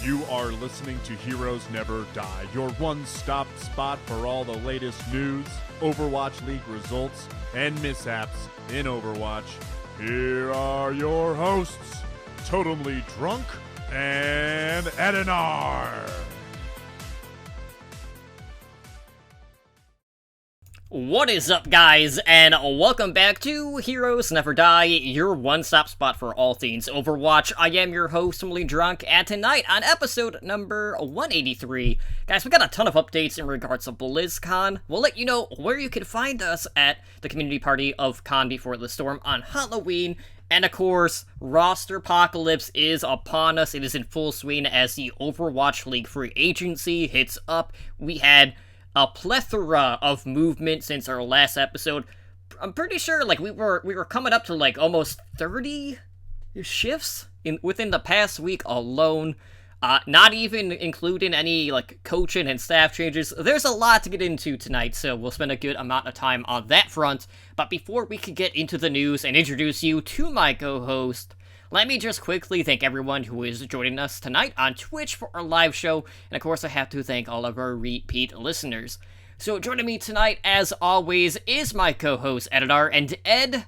You are listening to Heroes Never Die, your one-stop spot for all the latest news, Overwatch League results, and mishaps in Overwatch. Here are your hosts, Totemly Drunk and Edinar. What is up, guys, and welcome back to Heroes Never Die, your one-stop spot for all things Overwatch. I am your host, Totemly Drunk, and tonight on episode number 183, guys, we got a ton of updates in regards to BlizzCon. We'll let you know where you can find us at the community party of Con Before the Storm on Halloween. And of course, Rosterpocalypse is upon us. It is in full swing as the Overwatch League free agency hits up. We had a plethora of movement since our last episode. I'm pretty sure, like, we were coming up to, like, almost 30 shifts within the past week alone. Not even including any, like, coaching and staff changes. There's a lot to get into tonight, so we'll spend a good amount of time on that front. But before we can get into the news and introduce you to my co-host, let me just quickly thank everyone who is joining us tonight on Twitch for our live show, and of course I have to thank all of our repeat listeners. So joining me tonight, as always, is my co-host Edinar, and Ed,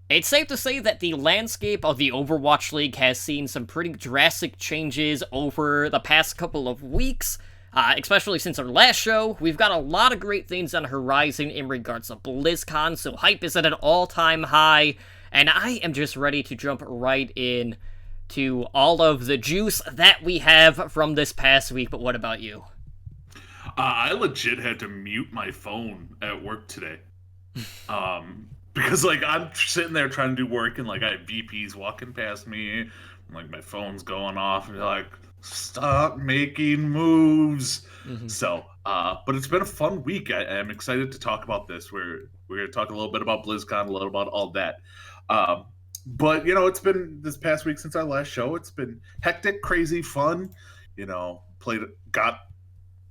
it's safe to say that the landscape of the Overwatch League has seen some pretty drastic changes over the past couple of weeks, especially since our last show. We've got a lot of great things on the horizon in regards to BlizzCon, so hype is at an all-time high. And I am just ready to jump right in to all of the juice that we have from this past week. But what about you? I legit had to mute my phone at work today. Because, like, I'm sitting there trying to do work, and, like, I have VPs walking past me. And, like, my phone's going off, and they're like, stop making moves. Mm-hmm. So, but it's been a fun week. I am excited to talk about this. We're going to talk a little bit about BlizzCon, a little about all that. But, you know, it's been this past week since our last show. It's been hectic, crazy, fun. You know, got,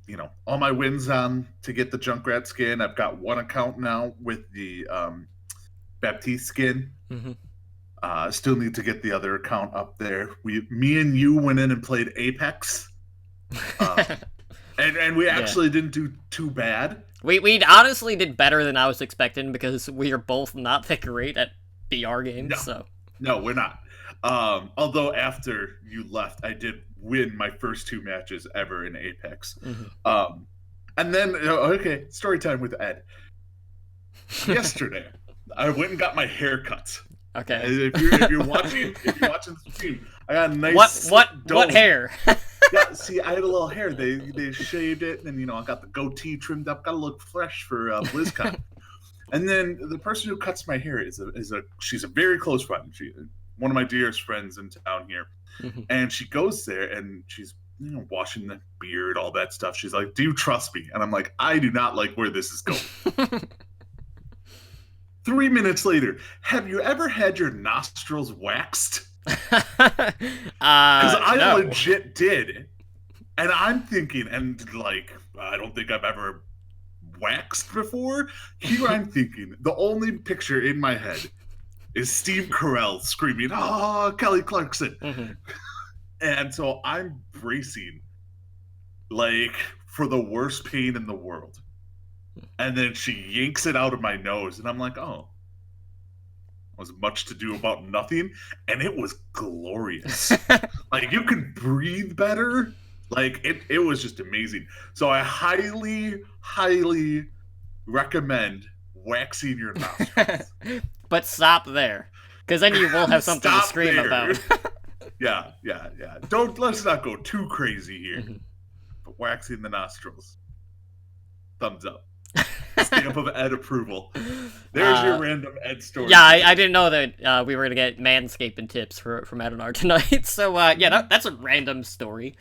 you know, all my wins on to get the Junkrat skin. I've got one account now with the Baptiste skin. Mm-hmm. Still need to get the other account up there. Me and you went in and played Apex. And we actually didn't do too bad. We honestly did better than I was expecting because we are both not that great at BR games. No, we're not. Although after you left, I did win my first 2 matches ever in Apex. Mm-hmm. And then, okay, story time with Ed. Yesterday, I went and got my hair cut. Okay. If you're watching the stream, I got a nice what hair? Yeah, see, I had a little hair. They shaved it, and, you know, I got the goatee trimmed up. Got to look fresh for BlizzCon. And then the person who cuts my hair she's a very close friend. One of my dearest friends in town here. Mm-hmm. And she goes there and she's, you know, washing the beard, all that stuff. She's like, "Do you trust me?" And I'm like, "I do not like where this is going." 3 minutes later, have you ever had your nostrils waxed? Because I legit did. And I'm thinking, and like, I don't think I've ever waxed before. Here I'm thinking, the only picture in my head is Steve Carell screaming, "Oh, Kelly Clarkson." Mm-hmm. And so I'm bracing, like, for the worst pain in the world. And then she yanks it out of my nose, and I'm like, oh, was much to do about nothing. And it was glorious. Like, you can breathe better. Like, it was just amazing. So I highly, highly recommend waxing your nostrils. But stop there, because then you will have something to scream about. Yeah. Let's not go too crazy here. Mm-hmm. But waxing the nostrils. Thumbs up. Stamp of Ed approval. There's your random Ed story. Yeah, I didn't know that we were going to get manscaping tips from Edinar tonight. So, that's a random story.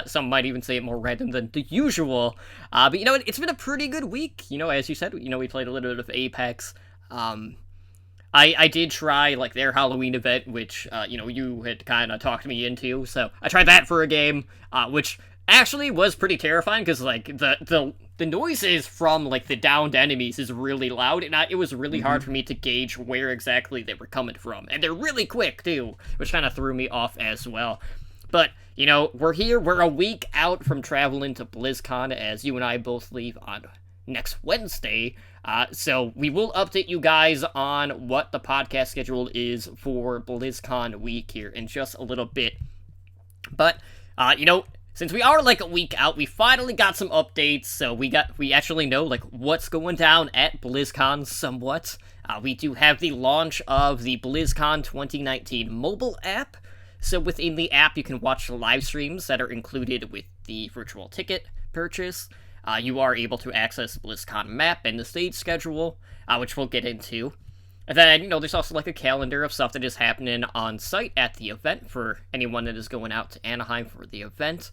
Some might even say it more random than the usual. But, you know, it's been a pretty good week. You know, as you said, you know, we played a little bit of Apex. I did try, like, their Halloween event, which, you know, you had kind of talked me into. So I tried that for a game, which actually was pretty terrifying because, like, the noises from, like, the downed enemies is really loud, and it was really hard for me to gauge where exactly they were coming from. And they're really quick, too, which kind of threw me off as well. But, we're here. We're a week out from traveling to BlizzCon, as you and I both leave on next Wednesday. So we will update you guys on what the podcast schedule is for BlizzCon week here in just a little bit. But, since we are like a week out, we finally got some updates. So we actually know like what's going down at BlizzCon somewhat. We do have the launch of the BlizzCon 2019 mobile app. So within the app, you can watch the live streams that are included with the virtual ticket purchase. You are able to access the BlizzCon map and the stage schedule, which we'll get into. And then, there's also like a calendar of stuff that is happening on site at the event for anyone that is going out to Anaheim for the event.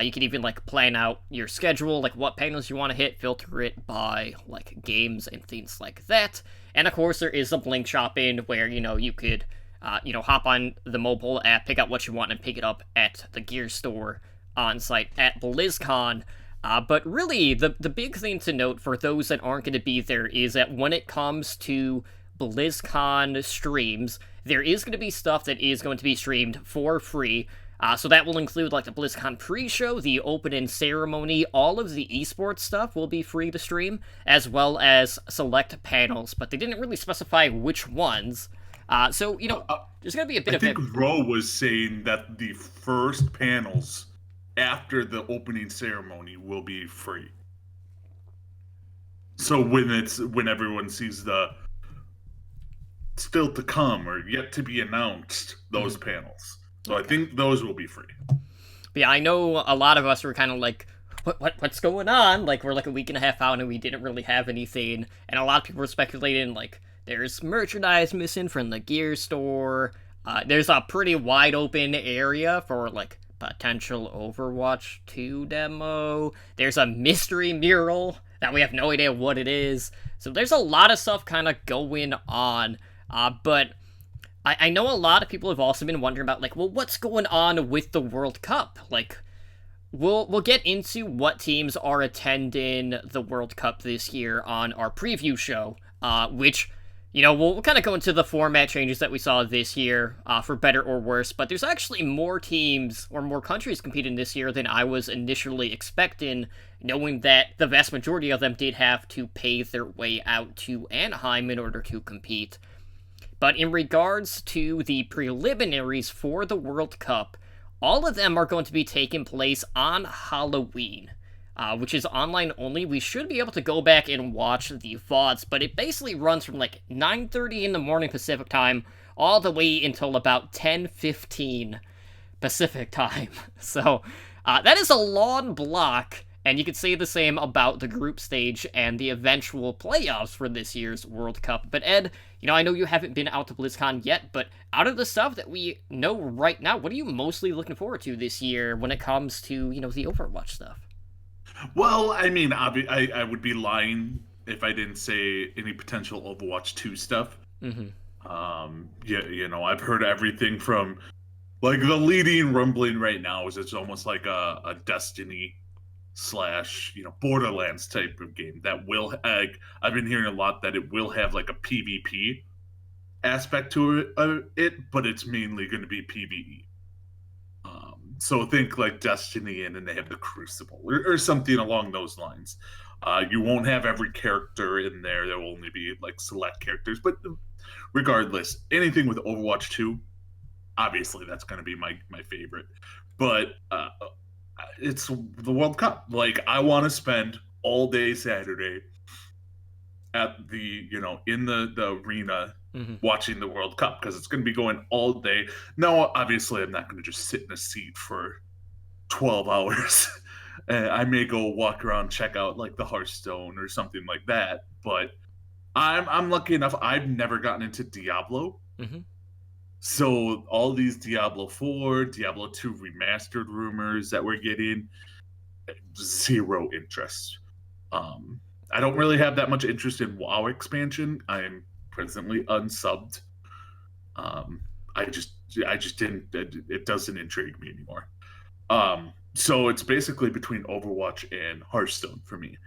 You can even like plan out your schedule, like what panels you want to hit, filter it by like games and things like that. And of course, there is a Blink shopping where, you could hop on the mobile app, pick out what you want, and pick it up at the gear store on site at BlizzCon. But really, the big thing to note for those that aren't going to be there is that when it comes to BlizzCon streams, there is going to be stuff that is going to be streamed for free. So that will include like the BlizzCon pre-show, the opening ceremony, all of the esports stuff will be free to stream, as well as select panels, but they didn't really specify which ones. So, there's going to be a bit of... I think Ro was saying that the first panels after the opening ceremony will be free. So when everyone sees the still to come or yet to be announced, those panels. So I think those will be free. But yeah, I know a lot of us were kind of like, what's going on? Like, we're like a week and a half out and we didn't really have anything. And a lot of people were speculating, like, there's merchandise missing from the gear store. There's a pretty wide open area for, like, potential Overwatch 2 demo. There's a mystery mural that we have no idea what it is. So there's a lot of stuff kind of going on. But I know a lot of people have also been wondering about, like, well, what's going on with the World Cup? Like, we'll get into what teams are attending the World Cup this year on our preview show, which, we'll kind of go into the format changes that we saw this year, for better or worse, but there's actually more teams or more countries competing this year than I was initially expecting, knowing that the vast majority of them did have to pay their way out to Anaheim in order to compete. But in regards to the preliminaries for the World Cup, all of them are going to be taking place on Halloween, which is online only. We should be able to go back and watch the VODs, but it basically runs from like 9:30 in the morning Pacific time all the way until about 10:15 Pacific time. So that is a long block, and you could say the same about the group stage and the eventual playoffs for this year's World Cup. But Ed, I know you haven't been out to BlizzCon yet, but out of the stuff that we know right now, what are you mostly looking forward to this year when it comes to, the Overwatch stuff? Well, I mean, I would be lying if I didn't say any potential Overwatch 2 stuff. Mm-hmm. I've heard everything from, like, the leading rumbling right now is it's almost like a Destiny / Borderlands type of game that will, I've been hearing a lot that it will have like a PvP aspect to it, but it's mainly going to be PvE. So think like Destiny, and then they have the Crucible or something along those lines. You won't have every character in there. There will only be like select characters, but regardless, anything with Overwatch 2, obviously that's going to be my favorite. But it's the World Cup. Like, I want to spend all day Saturday at the, in the arena watching the World Cup, because it's going to be going all day. Now, obviously, I'm not going to just sit in a seat for 12 hours. I may go walk around, check out like the Hearthstone or something like that. But I'm lucky enough. I've never gotten into Diablo. Mm-hmm. So all these Diablo 4, Diablo 2 remastered rumors that we're getting, zero interest. I don't really have that much interest in WoW expansion. I am presently unsubbed. I just didn't. It doesn't intrigue me anymore. So it's basically between Overwatch and Hearthstone for me,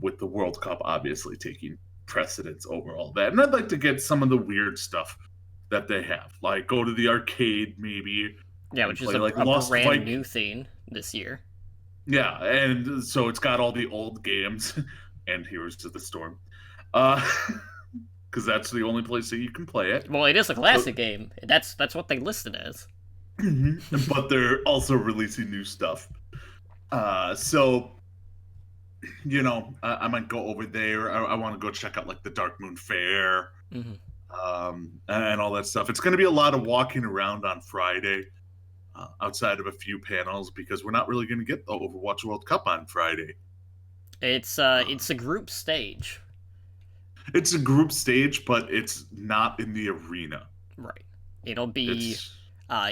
with the World Cup obviously taking precedence over all that. And I'd like to get some of the weird stuff that they have, like go to the arcade maybe, Yeah, and which is play a like brand new thing this year. Yeah, and so it's got all the old games and Heroes of the Storm, because that's the only place that you can play it. Well, it is a So, classic game. That's what they listed as. but they're also releasing new stuff. So I might go over there. I want to go check out like the Dark Moon Fair, Mm-hmm. and all that stuff. It's going to be a lot of walking around on Friday, outside of a few panels, because we're not really going to get the Overwatch World Cup on Friday. It's a group stage. It's a group stage, but it's not in the arena. Right. It'll be It's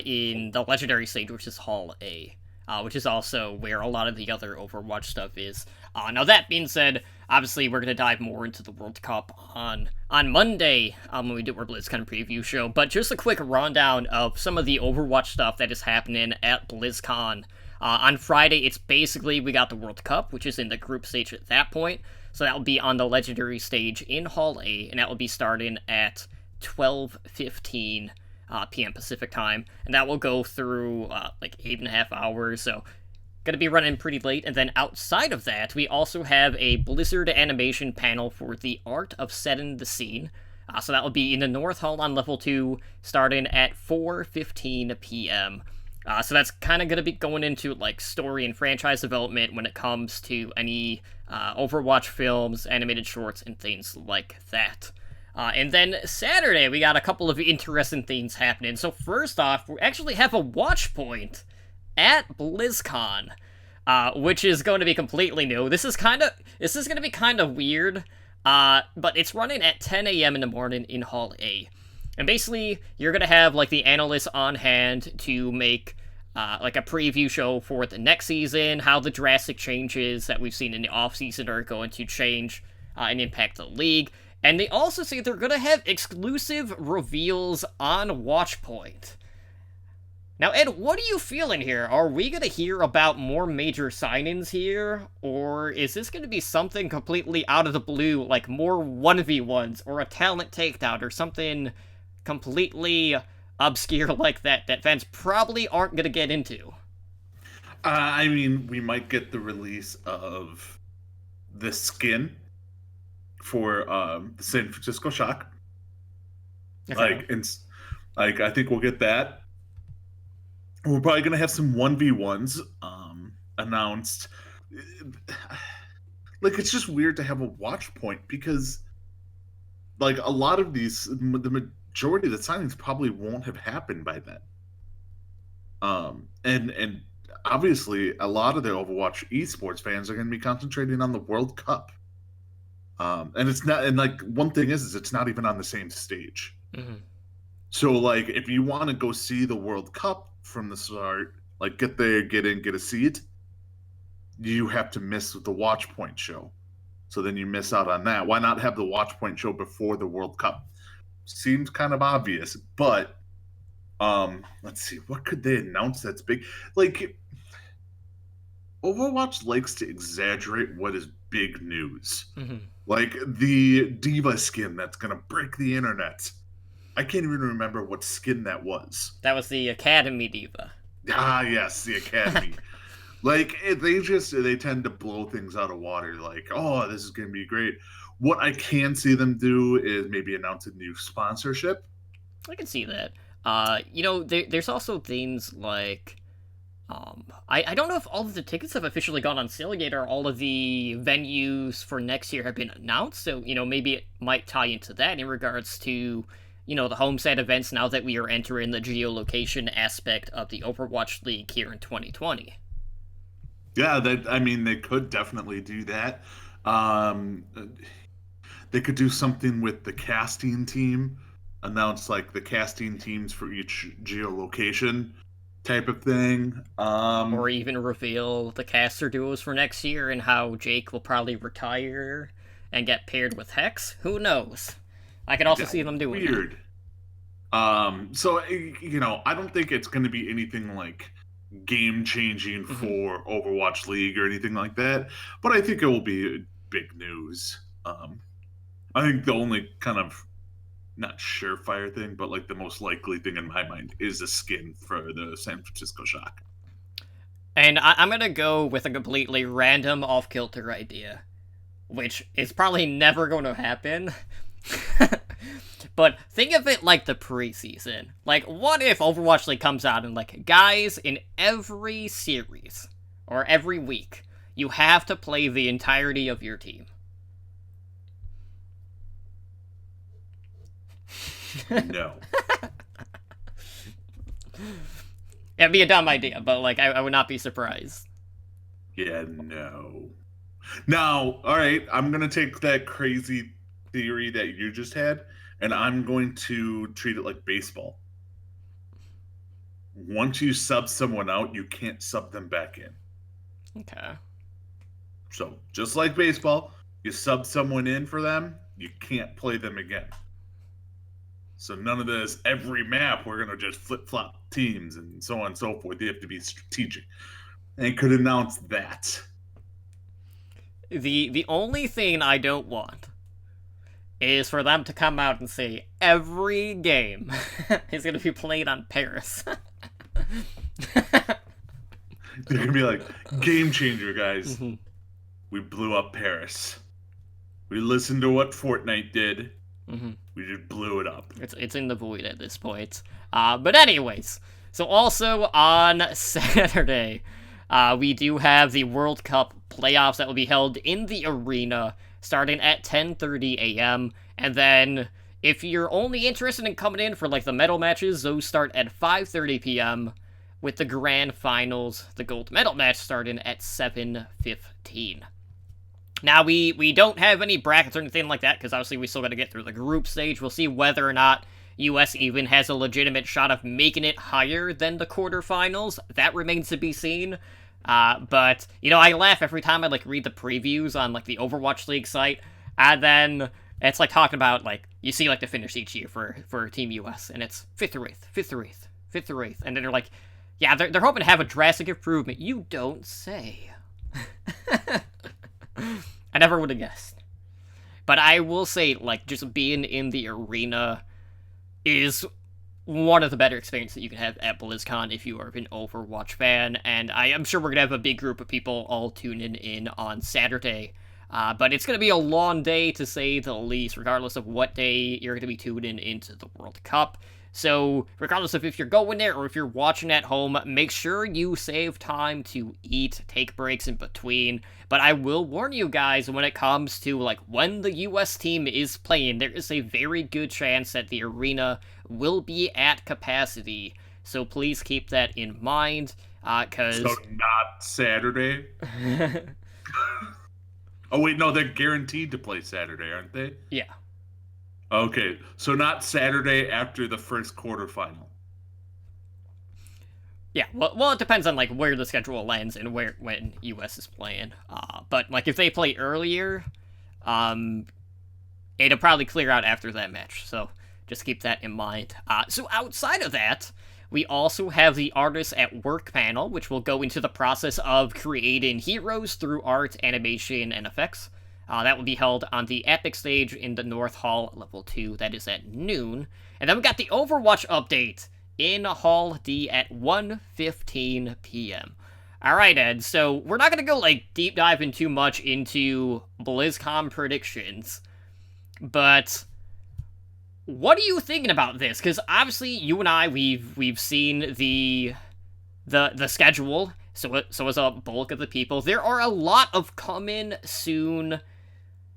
in the legendary stage, which is Hall A, which is also where a lot of the other Overwatch stuff is. Now that being said, obviously we're gonna dive more into the World Cup on Monday when we do our BlizzCon preview show. But just a quick rundown of some of the Overwatch stuff that is happening at BlizzCon. On Friday, it's basically we got the World Cup, which is in the group stage at that point. So that will be on the legendary stage in Hall A, and that will be starting at 12:15 p.m. Pacific time, and that will go through like 8.5 hours. So gonna be running pretty late. And then outside of that, we also have a Blizzard animation panel for the art of setting the scene. So that will be in the North Hall on level 2, starting at 4:15 p.m. So that's kind of going to be going into like story and franchise development when it comes to any Overwatch films, animated shorts, and things like that. And then Saturday, we got a couple of interesting things happening. So first off, we actually have a watch point at BlizzCon, which is going to be completely new. This is going to be kind of weird, but it's running at 10 a.m. in the morning in Hall A. And basically, you're going to have, like, the analysts on hand to make, like, a preview show for the next season, how the drastic changes that we've seen in the offseason are going to change and impact the league. And they also say they're going to have exclusive reveals on Watchpoint. Now, Ed, what are you feeling here? Are we going to hear about more major signings here? Or is this going to be something completely out of the blue, like more 1v1s or a talent takedown or something completely obscure like that fans probably aren't going to get into? I mean, we might get the release of the skin for the San Francisco Shock. Okay. Like, I think we'll get that. We're probably going to have some 1v1s announced. Like, it's just weird to have a watch point because, like, a lot of these, the majority of the signings probably won't have happened by then. And obviously, a lot of the Overwatch esports fans are going to be concentrating on the World Cup. And it's not, and like, one thing is it's not even on the same stage. Mm-hmm. So, like, if you want to go see the World Cup from the start, like, get there, get in, get a seat, you have to miss the Watch Point show. So then you miss out on that. Why not have the Watch Point show before the World Cup? Seems kind of obvious, but let's see, what could they announce that's big? Like, Overwatch likes to exaggerate what is big news. Mm-hmm. Like the Diva skin that's gonna break the internet. I can't even remember what skin that was. That was the Academy Diva. Ah, yes, the Academy. Like, they tend to blow things out of water. Like, oh, this is going to be great. What I can see them do is maybe announce a new sponsorship. I can see that. There's also things like, I don't know if all of the tickets have officially gone on sale yet, or all of the venues for next year have been announced. So, maybe it might tie into that in regards to, the homestead events now that we are entering the geolocation aspect of the Overwatch League here in 2020. Yeah, they could definitely do that. They could do something with the casting team, announce like the casting teams for each geolocation type of thing. Or even reveal the caster duos for next year and how Jake will probably retire and get paired with Hex. Who knows? I could also see them doing weird. So I don't think it's going to be anything like game-changing for Overwatch League or anything like that, but I think it will be big news. I think the only kind of not surefire thing, but like the most likely thing in my mind is a skin for the San Francisco Shock. And I'm gonna go with a completely random off-kilter idea, which is probably never going to happen. But think of it like the preseason. Like, what if Overwatch League comes out and, like, guys, in every series, or every week, you have to play the entirety of your team? No. It'd be a dumb idea, but, like, I would not be surprised. Yeah, no. Now, all right, I'm going to take that crazy theory that you just had, and I'm going to treat it like baseball. Once you sub someone out, you can't sub them back in. Okay. So, just like baseball, you sub someone in for them, you can't play them again. So none of this, every map, we're going to just flip-flop teams and so on and so forth. You have to be strategic. And could announce that. The only thing I don't want is for them to come out and say every game is going to be played on Paris. They're going to be like, game changer, guys. Mm-hmm. We blew up Paris. We listened to what Fortnite did. Mm-hmm. We just blew it up. It's in the void at this point. But anyways, so also on Saturday, we do have the World Cup playoffs that will be held in the arena starting at 10:30 a.m. And then if you're only interested in coming in for like the medal matches, those start at 5:30 p.m. with the grand finals, the gold medal match starting at 7:15. Now, we don't have any brackets or anything like that, because obviously we still got to get through the group stage. We'll see whether or not US even has a legitimate shot of making it higher than the quarterfinals. That remains to be seen. But, you know, I laugh every time I, like, read the previews on, like, the Overwatch League site, and then it's, like, talking about, like, you see, like, the finish each year for Team US, and it's 5th or 8th, 5th or 8th, 5th or 8th, and then they're like, yeah, they're hoping to have a drastic improvement. You don't say. I never would have guessed. But I will say, like, just being in the arena is one of the better experiences that you can have at BlizzCon if you are an Overwatch fan, and I am sure we're going to have a big group of people all tuning in on Saturday. But it's going to be a long day, to say the least, regardless of what day you're going to be tuning into the World Cup. So, regardless of if you're going there or if you're watching at home, make sure you save time to eat, take breaks in between. But I will warn you guys, when it comes to, like, when the US team is playing, there is a very good chance that the arena will be at capacity. So please keep that in mind, because... So not Saturday? Oh, wait, no, they're guaranteed to play Saturday, aren't they? Yeah. Okay, so not Saturday after the first quarterfinal. Yeah, well, it depends on, like, where the schedule lands and when US is playing. But, like, if they play earlier, it'll probably clear out after that match, so just keep that in mind. So outside of that, we also have the Artists at Work panel, which will go into the process of creating heroes through art, animation, and effects. That will be held on the Epic stage in the North Hall, Level 2. That is at noon. And then we got the Overwatch update in Hall D at 1:15 p.m. Alright, Ed, so we're not going to go, like, deep diving too much into BlizzCon predictions, but what are you thinking about this? Because obviously you and I, we've seen the schedule, so as a bulk of the people. There are a lot of coming soon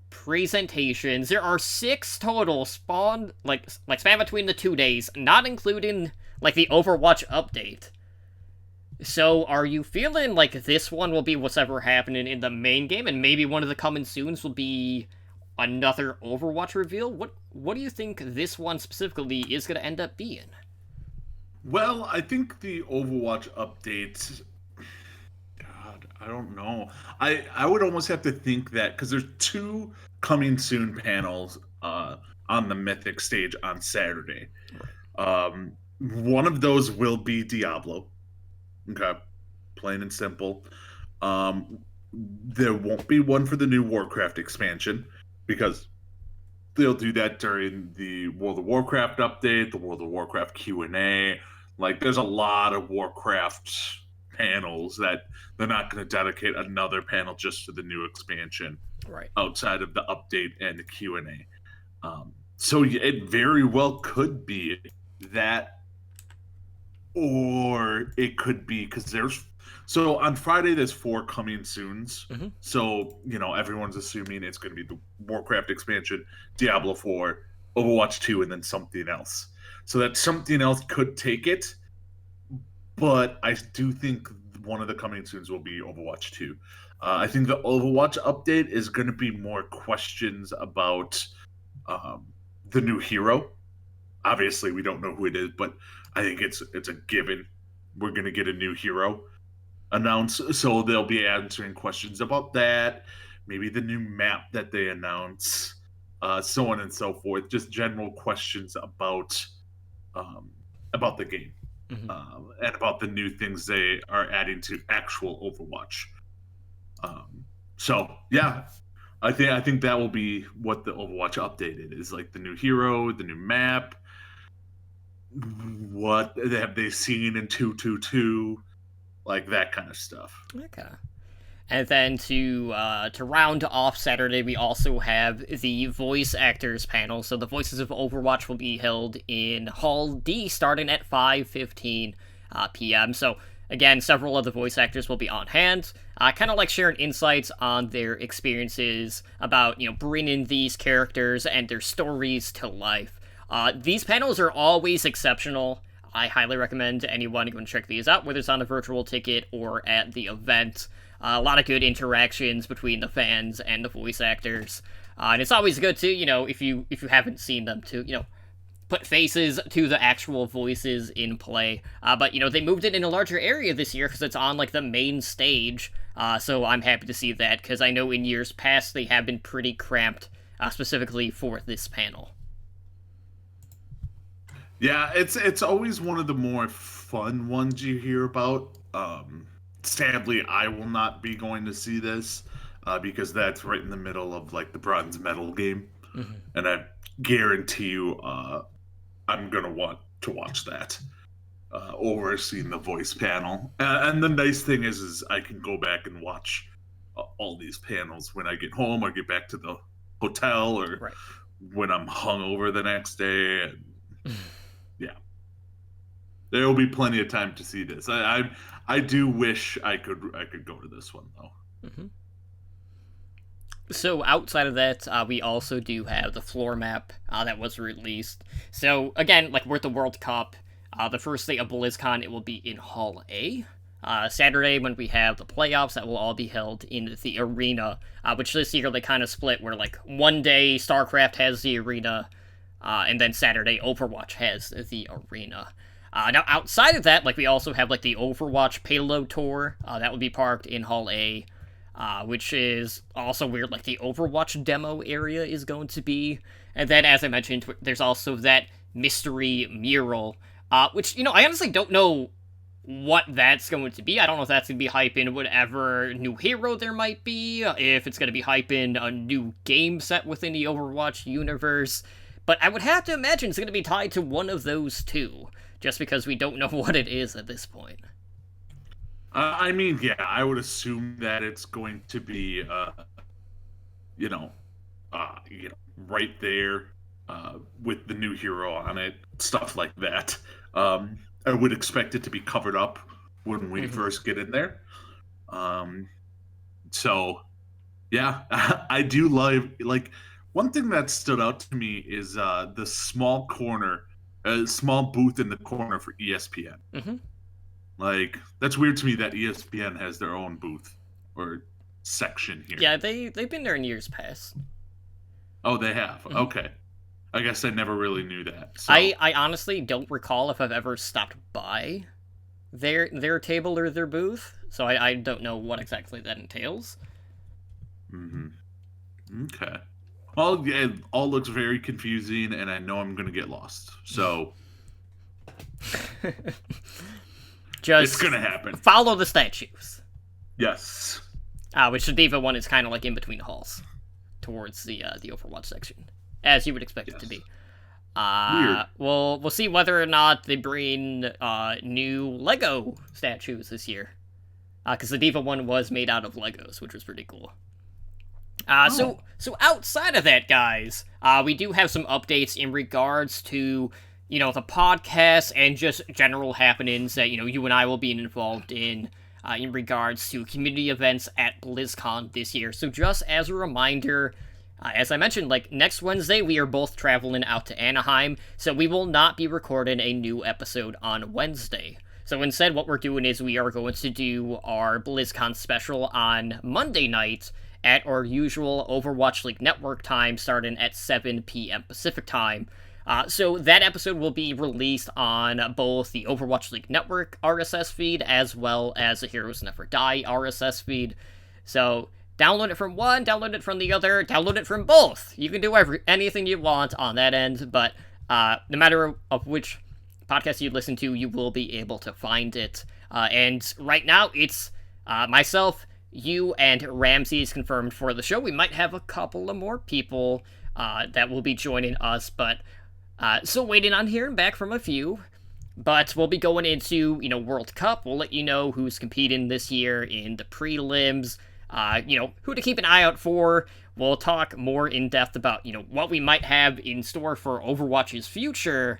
presentations. There are 6 total span between the 2 days, not including, like, the Overwatch update. So are you feeling like this one will be what's ever happening in the main game, and maybe one of the coming soons will be another Overwatch reveal? What do you think this one specifically is going to end up being? Well, I think the Overwatch update... God, I don't know. I would almost have to think that, because there's 2 coming soon panels on the Mythic stage on Saturday. One of those will be Diablo. Okay, plain and simple. There won't be one for the new Warcraft expansion, because they'll do that during the World of Warcraft update, the World of Warcraft Q&A. Like, there's a lot of Warcraft panels that they're not going to dedicate another panel just to the new expansion, right, outside of the update and the Q&A. So it very well could be that, or it could be because so on Friday there's 4 coming soons. Mm-hmm. So everyone's assuming it's going to be the Warcraft expansion, Diablo 4, Overwatch 2, and then something else. So that something else could take it, but I do think one of the coming soons will be Overwatch 2. I think the Overwatch update is going to be more questions about the new hero. Obviously, we don't know who it is, but I think it's a given. We're going to get a new hero announced, so they'll be answering questions about that, maybe the new map that they announce, so on and so forth. Just general questions about the game, mm-hmm. And about the new things they are adding to actual Overwatch. So yeah, I think that will be what the Overwatch updated is, like the new hero, the new map. What have they seen in 222? Like that kind of stuff. Okay. And then to round off Saturday, we also have the voice actors panel. So the Voices of Overwatch will be held in Hall D starting at 5:15 p.m. So again, several of the voice actors will be on hand, kind of like sharing insights on their experiences about bringing these characters and their stories to life. These panels are always exceptional. I highly recommend anyone go and check these out, whether it's on a virtual ticket or at the event. A lot of good interactions between the fans and the voice actors, and it's always good to if you haven't seen them to put faces to the actual voices in play. But they moved it in a larger area this year because it's on like the main stage. So I'm happy to see that because I know in years past they have been pretty cramped, specifically for this panel. Yeah, it's always one of the more fun ones you hear about. Sadly, I will not be going to see this because that's right in the middle of like the bronze medal game, mm-hmm. and I guarantee you, I'm gonna want to watch that over seeing the voice panel. And the nice thing is I can go back and watch all these panels when I get home or get back to the hotel or right. when I'm hungover the next day. And yeah, there will be plenty of time to see this. I do wish I could go to this one though. Mm-hmm. So outside of that, we also do have the floor map that was released. So again, like we're at the World Cup, the first day of BlizzCon, it will be in Hall A. Saturday, when we have the playoffs, that will all be held in the arena, which this year they kind of split, where like one day StarCraft has the arena, and then Saturday Overwatch has the arena. Now, outside of that, like we also have like the Overwatch Payload Tour that will be parked in Hall A, which is also weird. Like the Overwatch demo area is going to be, and then as I mentioned, there's also that mystery mural, which I honestly don't know what that's going to be. I don't know if that's going to be hyping whatever new hero there might be, if it's going to be hyping a new game set within the Overwatch universe. But I would have to imagine it's going to be tied to one of those two, just because we don't know what it is at this point. I mean, yeah, I would assume that it's going to be, right there with the new hero on it, stuff like that. I would expect it to be covered up when we first get in there. So, yeah, I do love, like, one thing that stood out to me is the small booth in the corner for ESPN. Mm-hmm. Like, that's weird to me that ESPN has their own booth or section here. Yeah, they've been there in years past. Oh, they have? Mm-hmm. Okay. I guess I never really knew that. So. I honestly don't recall if I've ever stopped by their table or their booth, so I don't know what exactly that entails. Mm-hmm. Okay. Well, yeah, it all looks very confusing, and I know I'm going to get lost. So... Just it's gonna happen. Follow the statues. Yes. Which the Diva one is kind of like in between halls, towards the Overwatch section. as you would expect it to be. Weird. We'll see whether or not they bring new Lego statues this year. Because the Diva one was made out of Legos, which was pretty cool. So outside of that, guys, we do have some updates in regards to, the podcast and just general happenings that, you and I will be involved in regards to community events at BlizzCon this year. So just as a reminder, as I mentioned, next Wednesday, we are both traveling out to Anaheim, so we will not be recording a new episode on Wednesday. So instead, what we're doing is we are going to do our BlizzCon special on Monday night at our usual Overwatch League Network time, starting at 7 p.m. Pacific time. So that episode will be released on both the Overwatch League Network RSS feed as well as the Heroes Never Die RSS feed. So download it from one, download it from the other, download it from both. You can do anything you want on that end, but no matter of which podcast you listen to, you will be able to find it. And right now, it's myself, you, and Ramsey is confirmed for the show. We might have a couple of more people that will be joining us, but still waiting on hearing back from a few. But we'll be going into, World Cup. We'll let you know who's competing this year in the prelims, who to keep an eye out for. We'll talk more in depth about, what we might have in store for Overwatch's future,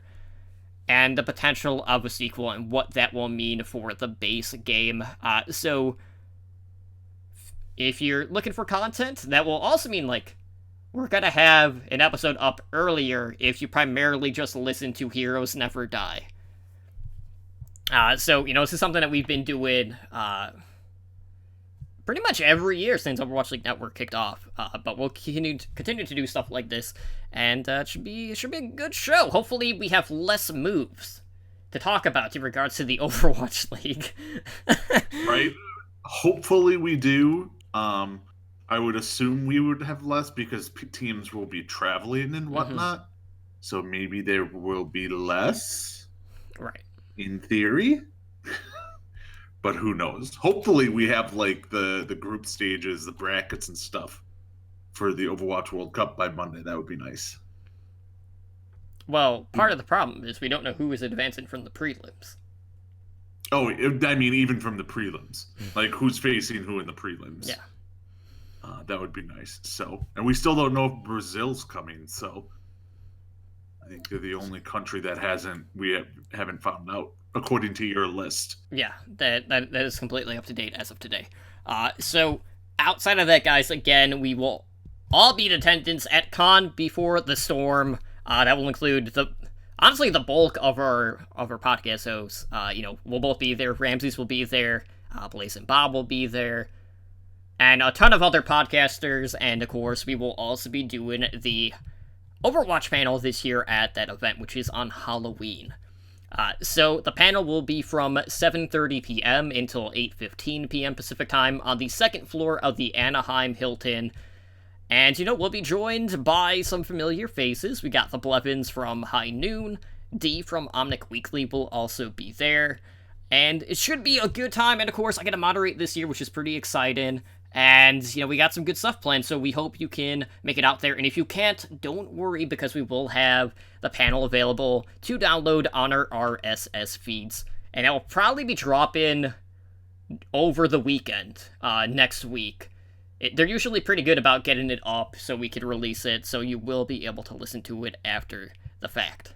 and the potential of a sequel and what that will mean for the base game. So, if you're looking for content, that will also mean, we're gonna have an episode up earlier if you primarily just listen to Heroes Never Die. So, this is something that we've been doing, pretty much every year since Overwatch League Network kicked off, but we'll continue to do stuff like this, and it should be a good show. Hopefully we have less moves to talk about in regards to the Overwatch League. Right? Hopefully we do. I would assume we would have less because teams will be traveling and whatnot, so maybe there will be less. Right. In theory. But who knows? Hopefully we have the group stages, the brackets and stuff for the Overwatch World Cup by Monday. That would be nice. Well, part of the problem is we don't know who is advancing from the prelims. Oh, I mean, even from the prelims. Who's facing who in the prelims. Yeah. That would be nice. So, and we still don't know if Brazil's coming, so I think they're the only country that haven't found out, according to your list. Yeah, that is completely up to date as of today. So outside of that, guys, again, we will all be in attendance at Con Before the Storm. That will include the bulk of our podcast hosts. We'll both be there. Ramses will be there. Blaze and Bob will be there. And a ton of other podcasters, and of course, we will also be doing the Overwatch panel this year at that event, which is on Halloween. So the panel will be from 7:30 p.m. until 8:15 p.m. Pacific time on the second floor of the Anaheim Hilton. And, we'll be joined by some familiar faces. We got the Blevins from High Noon. D from Omnic Weekly will also be there. And it should be a good time. And, of course, I get to moderate this year, which is pretty exciting. And, we got some good stuff planned, so we hope you can make it out there. And if you can't, don't worry, because we will have the panel available to download on our RSS feeds. And it will probably be dropping over the weekend, next week. They're usually pretty good about getting it up so we can release it, so you will be able to listen to it after the fact.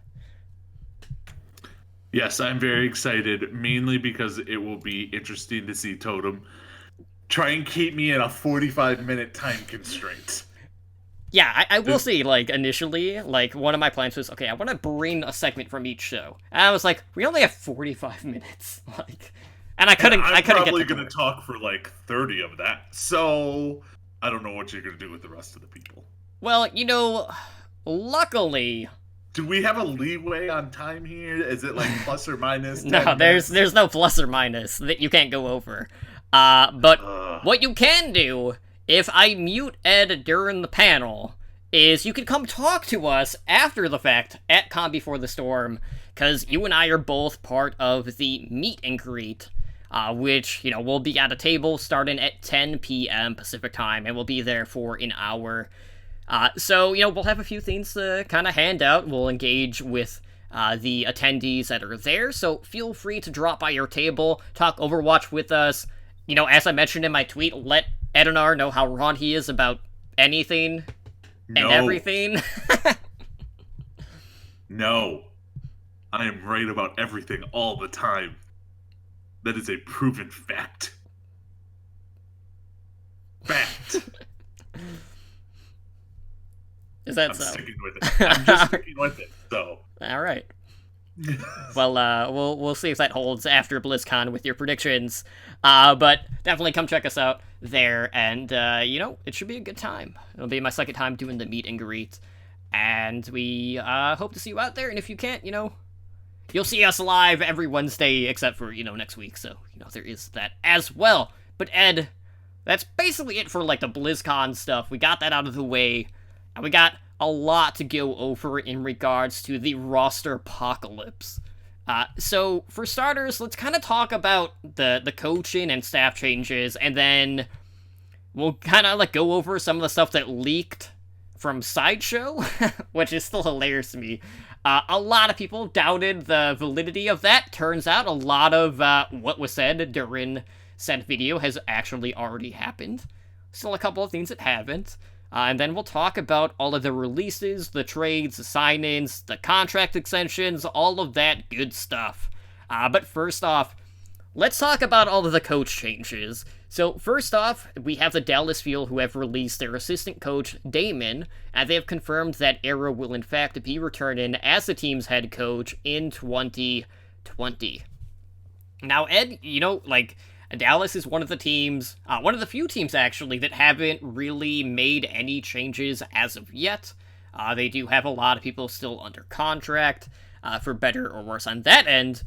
Yes, I'm very excited, mainly because it will be interesting to see Totem try and keep me in a 45-minute time constraint. Yeah, I will see, initially, one of my plans was, okay, I want to bring a segment from each show. And I was like, we only have 45 minutes. And I couldn't I'm get probably going to talk for 30 of that. So I don't know what you're going to do with the rest of the people. Well, luckily, do we have a leeway on time here? Is it plus or minus? No, there's no plus or minus that you can't go over. But what you can do, if I mute Ed during the panel, is you can come talk to us after the fact at Con Before the Storm, because you and I are both part of the meet and greet, which, we'll be at a table starting at 10 p.m. Pacific time, and we'll be there for an hour. So, we'll have a few things to kind of hand out. We'll engage with the attendees that are there, so feel free to drop by your table, talk Overwatch with us. As I mentioned in my tweet, let Edinar know how wrong he is about anything and everything. No. I am right about everything all the time. That is a proven fact. Fact. Is that I'm so? sticking with it. I'm just sticking with it, so. All right. Well, we'll see if that holds after BlizzCon with your predictions. But definitely come check us out there, and it should be a good time. It'll be my second time doing the meet and greet, and we hope to see you out there. And if you can't, you'll see us live every Wednesday, except for next week. So there is that as well. But Ed, that's basically it for like the BlizzCon stuff. We got that out of the way, and we got a lot to go over in regards to the Rosterpocalypse. So for starters, let's kind of talk about the coaching and staff changes, and then we'll kind of go over some of the stuff that leaked from Sideshow, which is still hilarious to me. A lot of people doubted the validity of that. Turns out a lot of what was said during said video has actually already happened. Still a couple of things that haven't. And then we'll talk about all of the releases, the trades, the sign-ins, the contract extensions, all of that good stuff. But first off, let's talk about all of the coach changes. So first off, we have the Dallas Fuel who have released their assistant coach, Damon, and they have confirmed that Arrow will in fact be returning as the team's head coach in 2020. Now, Ed, Dallas is one of the teams, one of the few teams actually, that haven't really made any changes as of yet. They do have a lot of people still under contract, for better or worse on that end.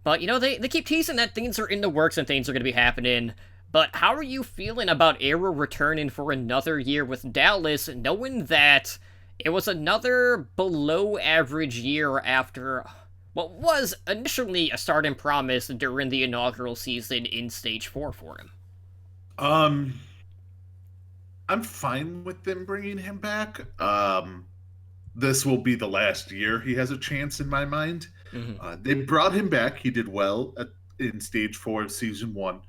But, they keep teasing that things are in the works and things are going to be happening. But how are you feeling about Arrow returning for another year with Dallas, knowing that it was another below-average year after what was initially a start and promise during the inaugural season in Stage 4 for him? I'm fine with them bringing him back. This will be the last year he has a chance in my mind. Mm-hmm. They brought him back. He did well in Stage 4 of Season 1.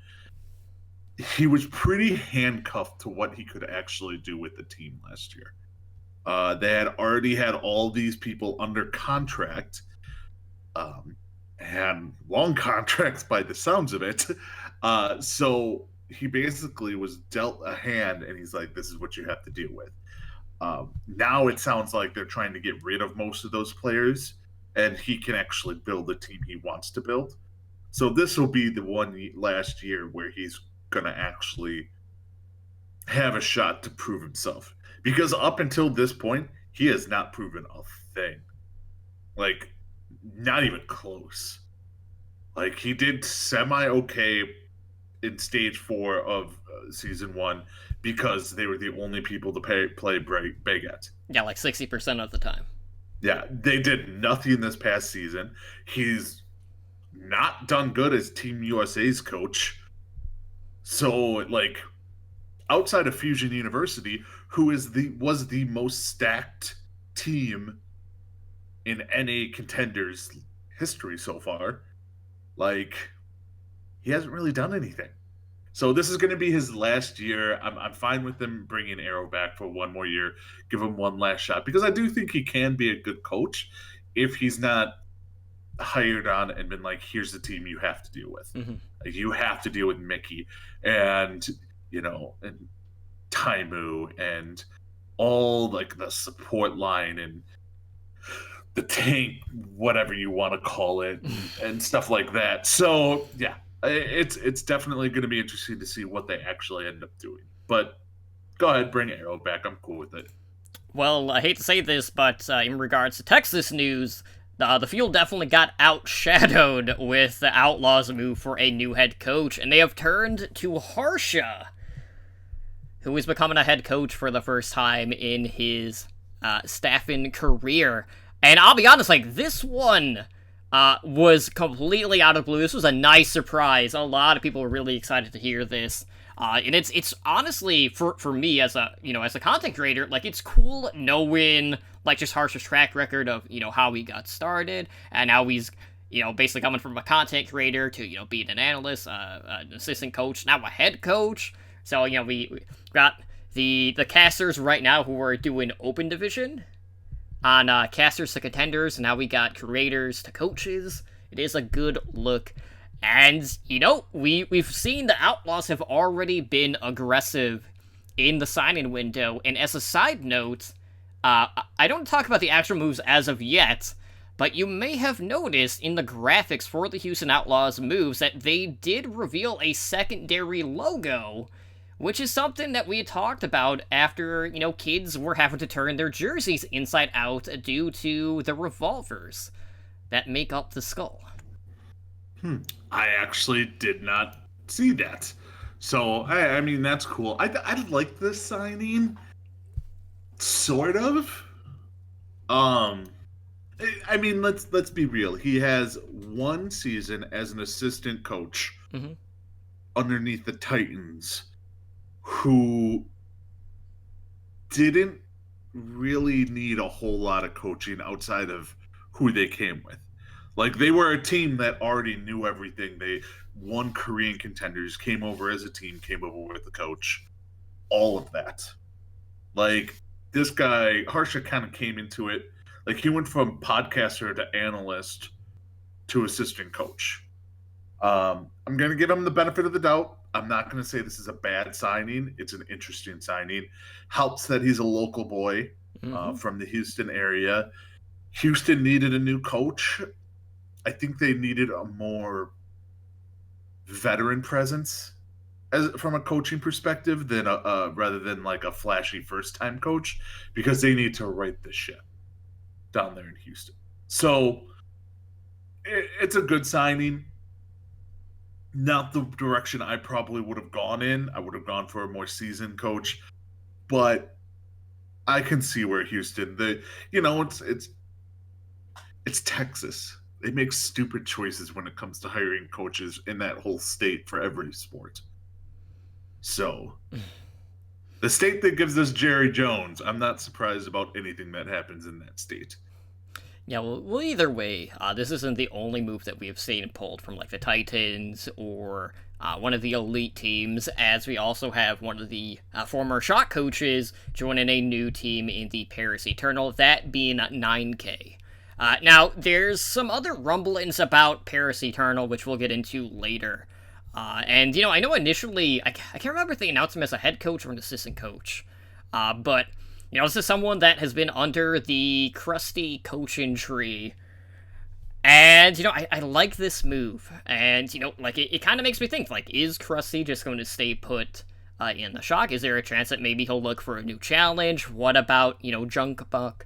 He was pretty handcuffed to what he could actually do with the team last year. They had already had all these people under contract, and long contracts by the sounds of it. So he basically was dealt a hand, and he's like, this is what you have to deal with. Now it sounds like they're trying to get rid of most of those players, and he can actually build the team he wants to build. So this will be the one last year where he's going to actually have a shot to prove himself. Because up until this point, he has not proven a thing. Not even close. He did semi-okay in Stage 4 of Season 1 because they were the only people to play Baguette. Yeah, 60% of the time. Yeah, they did nothing this past season. He's not done good as Team USA's coach. So, outside of Fusion University, who was the most stacked team in NA contenders history so far, he hasn't really done anything. So this is going to be his last year. I'm fine with them bringing Arrow back for one more year, give him one last shot, because I do think he can be a good coach if he's not hired on and been here's the team you have to deal with. Mm-hmm. You have to deal with Mickey and and Taimu and all the support line and the tank, whatever you want to call it, and stuff like that. So yeah, it's definitely going to be interesting to see what they actually end up doing. But go ahead, bring Arrow back. I'm cool with it. Well, I hate to say this, but in regards to Texas news, the Fuel definitely got outshadowed with the Outlaws' move for a new head coach, and they have turned to Harsha, who is becoming a head coach for the first time in his staffing career. And I'll be honest, this one was completely out of the blue. This was a nice surprise. A lot of people were really excited to hear this. And it's honestly for me as a as a content creator, like it's cool knowing like just Harsh's track record of how he got started and how he's basically coming from a content creator to being an analyst, an assistant coach, now a head coach. So we got the casters right now who are doing open division on casters to contenders, and now we got creators to coaches. It is a good look. And, we've seen the Outlaws have already been aggressive in the signing window. And as a side note, I don't talk about the actual moves as of yet, but you may have noticed in the graphics for the Houston Outlaws moves that they did reveal a secondary logo, which is something that we had talked about after, kids were having to turn their jerseys inside out due to the revolvers that make up the skull. I actually did not see that. So, I mean, that's cool. I like this signing. Sort of. I mean, let's be real. He has one season as an assistant coach underneath the Titans, who didn't really need a whole lot of coaching outside of who they came with. Like, they were a team that already knew everything. They won Korean contenders, came over as a team, came over with the coach, all of that. Like, this guy, Harsha, kind of came into it. Like, he went from podcaster to analyst to assistant coach. I'm going to give him the benefit of the doubt. I'm not going to say this is a bad signing. It's an interesting signing. Helps that he's a local boy from the Houston area. Houston needed a new coach. I think they needed a more veteran presence from a coaching perspective than rather than like a flashy first-time coach, because they need to right the ship down there in Houston. So it's a good signing. Not the direction I probably would have gone in. I would have gone for a more seasoned coach, but I can see where Houston, it's Texas. They make stupid choices when it comes to hiring coaches in that whole state for every sport. So, the state that gives us Jerry Jones, I'm not surprised about anything that happens in that state. Yeah, well, either way, this isn't the only move that we have seen pulled from, like, the Titans or one of the elite teams, as we also have one of the former shot coaches joining a new team in the Paris Eternal, that being 9K. Now, there's some other rumblings about Paris Eternal, which we'll get into later. And, I know initially, I can't remember if they announced him as a head coach or an assistant coach, but, this is someone that has been under the crusty coaching tree. And, I like this move. And, it kind of makes me think, like, is Krusty just going to stay put in the Shock? Is there a chance that maybe he'll look for a new challenge? What about, Junkbuck,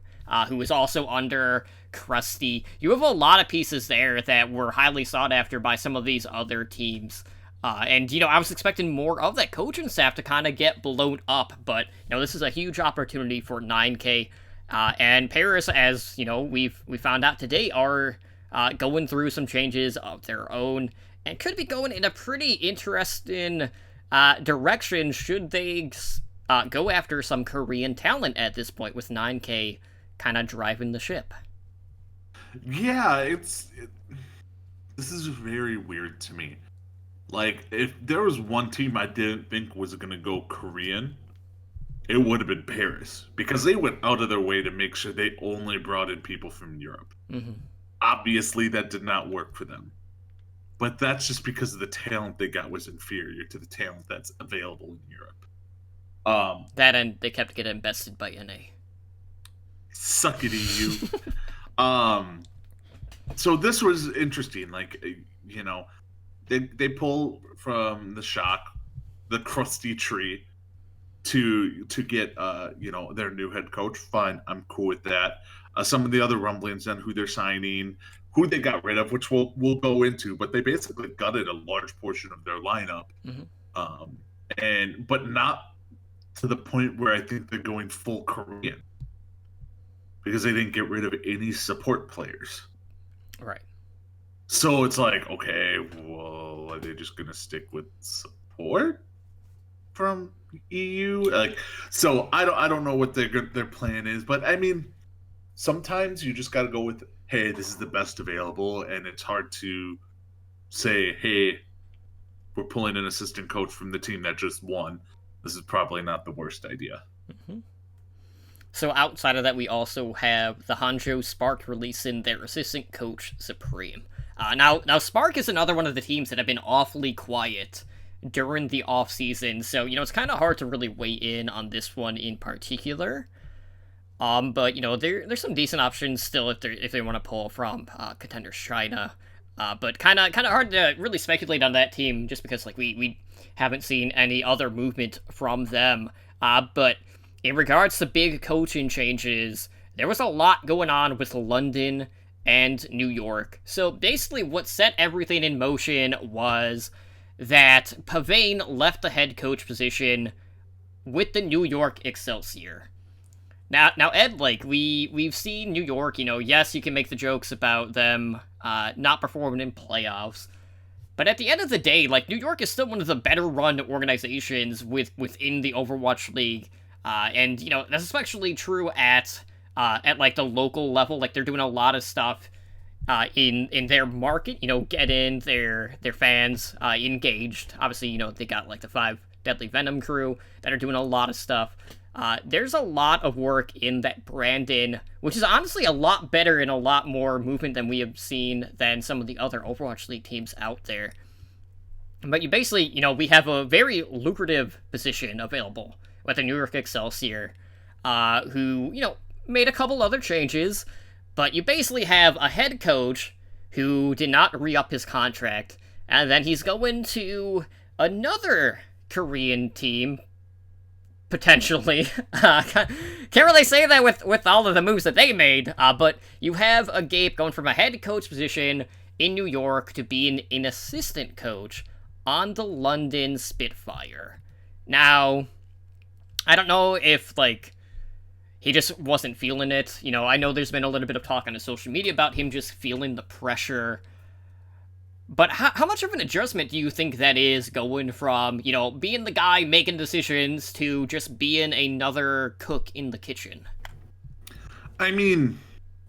who is also under Krusty? You have a lot of pieces there that were highly sought after by some of these other teams. And, I was expecting more of that coaching staff to kind of get blown up, but, this is a huge opportunity for 9K. And Paris, as, we found out today, are going through some changes of their own, and could be going in a pretty interesting direction should they go after some Korean talent at this point, with 9K kind of driving the ship. Yeah, this is very weird to me. Like, if there was one team I didn't think was going to go Korean, it would have been Paris, because they went out of their way to make sure they only brought in people from Europe. Obviously, that did not work for them. But that's just because of the talent they got was inferior to the talent that's available in Europe. That, and they kept getting bested by NA. Suck it, EU. So this was interesting. Like, they pull from the Shock, the crusty tree, to get their new head coach. Fine, I'm cool with that. Some of the other rumblings on who they're signing, who they got rid of, which we'll go into, but they basically gutted a large portion of their lineup, but not to the point where I think they're going full Korean, because they didn't get rid of any support players. Right. So it's like, okay, well, are they just going to stick with support? from EU. Like, so I don't know what their plan is, but I mean, sometimes you just got to go with, hey, this is the best available, and it's hard to say, hey, we're pulling an assistant coach from the team that just won. This is probably not the worst idea. Mm-hmm. So outside of that, we also have the Hangzhou Spark releasing their assistant coach Supreme. Now Spark is another one of the teams that have been awfully quiet during the off season, so it's kind of hard to really weigh in on this one in particular. But there's some decent options still if they want to pull from contenders China. But kind of hard to really speculate on that team just because we haven't seen any other movement from them. But in regards to big coaching changes, there was a lot going on with London and New York. So basically what set everything in motion was that Pavane left the head coach position with the New York Excelsior. Now Ed, we've seen New York, yes, you can make the jokes about them not performing in playoffs, but at the end of the day, New York is still one of the better run organizations within the Overwatch League, and that's especially true at the local level. They're doing a lot of stuff in their market, getting their fans engaged. Obviously, they got the 5 Deadly Venom crew that are doing a lot of stuff. There's a lot of work in that branding, which is honestly a lot better and a lot more movement than we have seen than some of the other Overwatch League teams out there. But you basically, we have a very lucrative position available with the New York Excelsior, who, made a couple other changes, but you basically have a head coach who did not re-up his contract, and then he's going to another Korean team, potentially. Can't really say that with all of the moves that they made, but you have a Gabe going from a head coach position in New York to being an assistant coach on the London Spitfire. Now, I don't know if, he just wasn't feeling it. I know there's been a little bit of talk on his social media about him just feeling the pressure. But how much of an adjustment do you think that is going from, being the guy making decisions to just being another cook in the kitchen? I mean,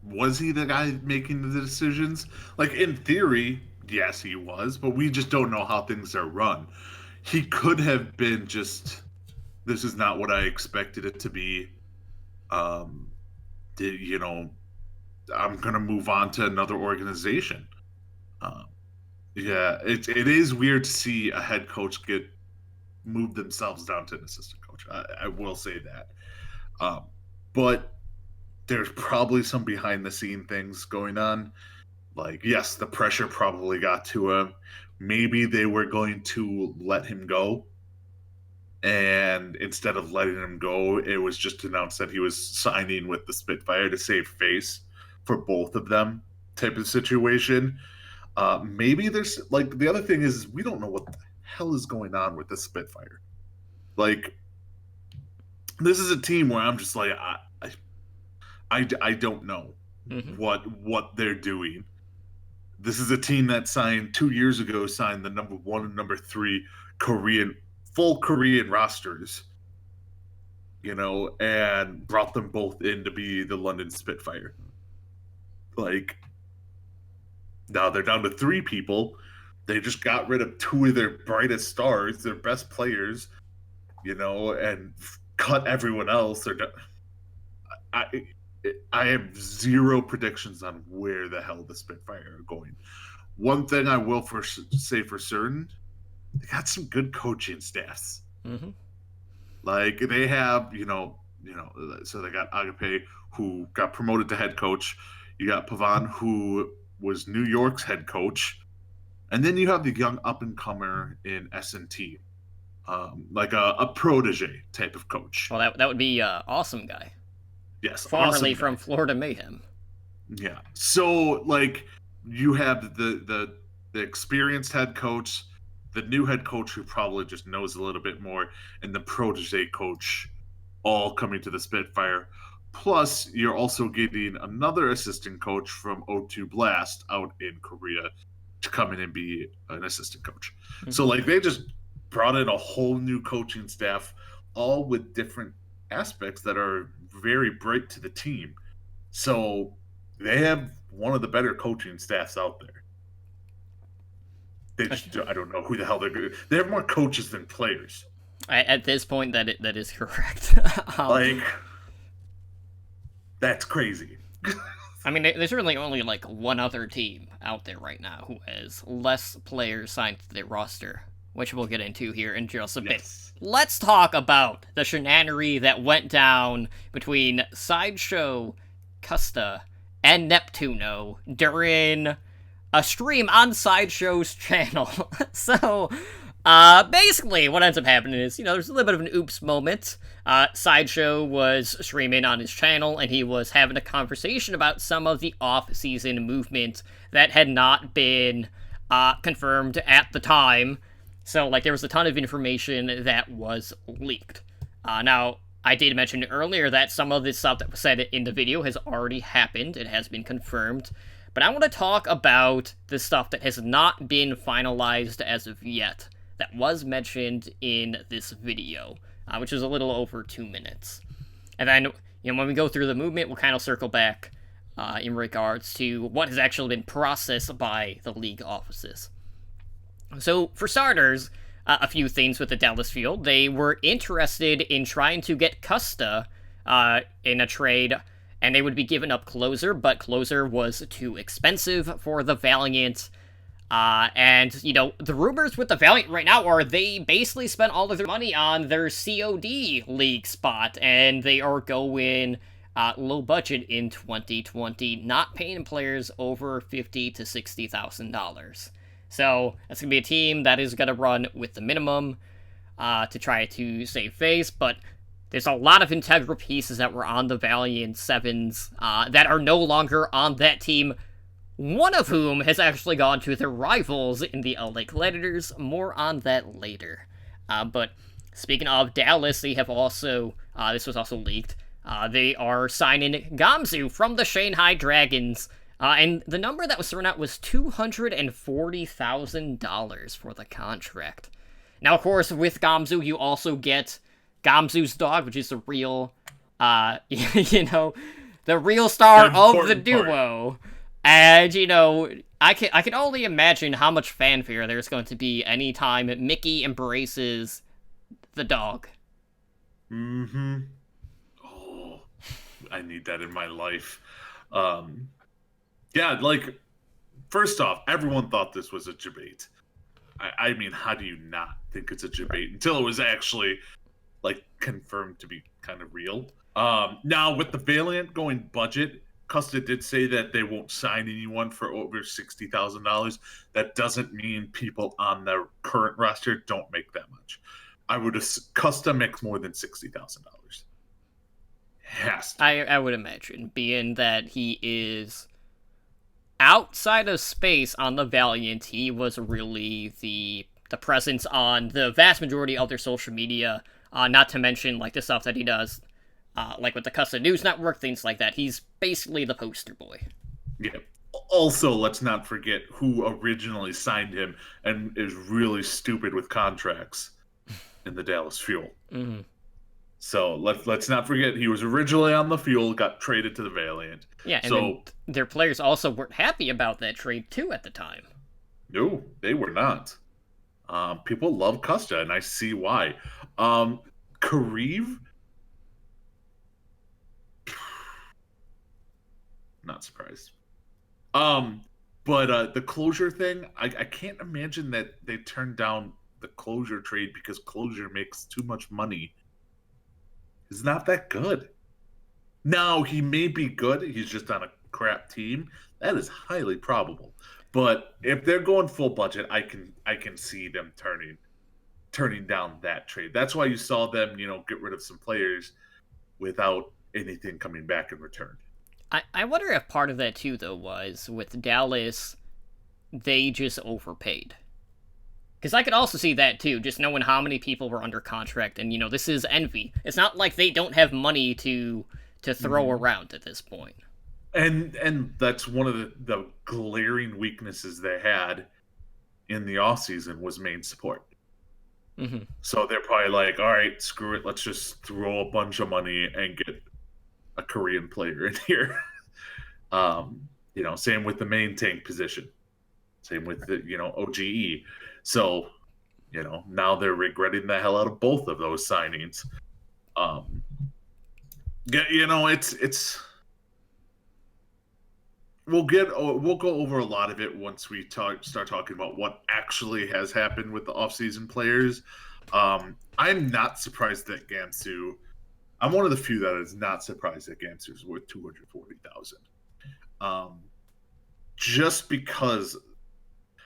was he the guy making the decisions? In theory, yes, he was, but we just don't know how things are run. He could have been just, this is not what I expected it to be. I'm going to move on to another organization. Yeah, it is weird to see a head coach move themselves down to an assistant coach. I will say that. But there's probably some behind the scene things going on. Yes, the pressure probably got to him. Maybe they were going to let him go. And instead of letting him go, it was just announced that he was signing with the Spitfire to save face for both of them type of situation. Maybe there's the other thing is we don't know what the hell is going on with the Spitfire. This is a team where I'm just I don't know what they're doing. This is a team that signed 2 years ago, signed the number 1 and number 3 full Korean rosters, and brought them both in to be the London Spitfire. Now they're down to 3 people. They just got rid of 2 of their brightest stars, their best players, and cut everyone else. I have zero predictions on where the hell the Spitfire are going. One thing I will say for certain, they got some good coaching staffs. Mm-hmm. They have, so they got Agape, who got promoted to head coach. You got Pavan, who was New York's head coach. And then you have the young up-and-comer in S&T, a protege type of coach. Well, that would be Awesome Guy. Yes, formerly awesome from Florida Mayhem. Yeah. So, you have the experienced head coach, the new head coach who probably just knows a little bit more, and the protege coach all coming to the Spitfire. Plus, you're also getting another assistant coach from O2 Blast out in Korea to come in and be an assistant coach. Mm-hmm. So, brought in a whole new coaching staff, all with different aspects that are very bright to the team. So they have one of the better coaching staffs out there. I don't know who the hell they're good. They have more coaches than players. At this point, that is correct. That's crazy. I mean, there's really only like one other team out there right now who has less players signed to their roster, which we'll get into here in just a bit. Let's talk about the shenanery that went down between Sideshow, Custa, and Neptuno during a stream on Sideshow's channel. So, basically, what ends up happening is, there's a little bit of an oops moment. Sideshow was streaming on his channel, and he was having a conversation about some of the off-season movement that had not been confirmed at the time. So, there was a ton of information that was leaked. Now, I did mention earlier that some of this stuff that was said in the video has already happened. It has been confirmed. But I want to talk about the stuff that has not been finalized as of yet, that was mentioned in this video, which is a little over 2 minutes. And then, when we go through the movement, we'll kind of circle back in regards to what has actually been processed by the league offices. So, for starters, a few things with the Dallas Field. They were interested in trying to get Custa in a trade, and they would be giving up Closer, but Closer was too expensive for the Valiant. And, the rumors with the Valiant right now are they basically spent all of their money on their COD league spot, and they are going low budget in 2020, not paying players over $50,000 to $60,000. So, that's going to be a team that is going to run with the minimum to try to save face, but there's a lot of integral pieces that were on the Valiant 7s that are no longer on that team, one of whom has actually gone to their rivals in the LA Gladiators. More on that later. But speaking of Dallas, they have also, this was also leaked, they are signing Gamzu from the Shanghai Dragons, and the number that was thrown out was $240,000 for the contract. Now, of course, with Gamzu, you also get Gamzu's dog, which is the real, the real star of the duo. And, I can only imagine how much fanfare there's going to be anytime Mickey embraces the dog. Mm-hmm. Oh, I need that in my life. Yeah, first off, everyone thought this was a debate. I mean, how do you not think it's a debate until it was actually confirmed to be kind of real? Now with the Valiant going budget, Custa did say that they won't sign anyone for over $60,000. That doesn't mean people on their current roster don't make that much. Custa makes more than $60,000. Has to. I would imagine, being that he is outside of space on the Valiant, he was really the presence on the vast majority of their social media. Not to mention, the stuff that he does, with the Custa News Network, things like that. He's basically the poster boy. Yeah. Also, let's not forget who originally signed him and is really stupid with contracts in the Dallas Fuel. Mm-hmm. So let's not forget he was originally on the Fuel, got traded to the Valiant. Yeah, and then their players also weren't happy about that trade too at the time. No, they were not. People love Custa, and I see why. Kareev, not surprised. But the Closure thing, I can't imagine that they turned down the Closure trade because Closure makes too much money. He's not that good. Now, he may be good. He's just on a crap team. That is highly probable. But if they're going full budget, I can see them turning down that trade. That's why you saw them, get rid of some players without anything coming back in return. I wonder if part of that too, though, was with Dallas, they just overpaid. Because I could also see that too, just knowing how many people were under contract, and this is Envy. It's not like they don't have money to throw around at this point. And that's one of the glaring weaknesses they had in the offseason was main support. Mm-hmm. So they're probably like, all right, screw it. Let's just throw a bunch of money and get a Korean player in here. Same with the main tank position. Same with the, OGE. So, now they're regretting the hell out of both of those signings. It's we'll go over a lot of it once we start talking about what actually has happened with the offseason players. I'm not surprised that Gamsu. I'm one of the few that is not surprised that Gamsu's worth 240,000. Just because,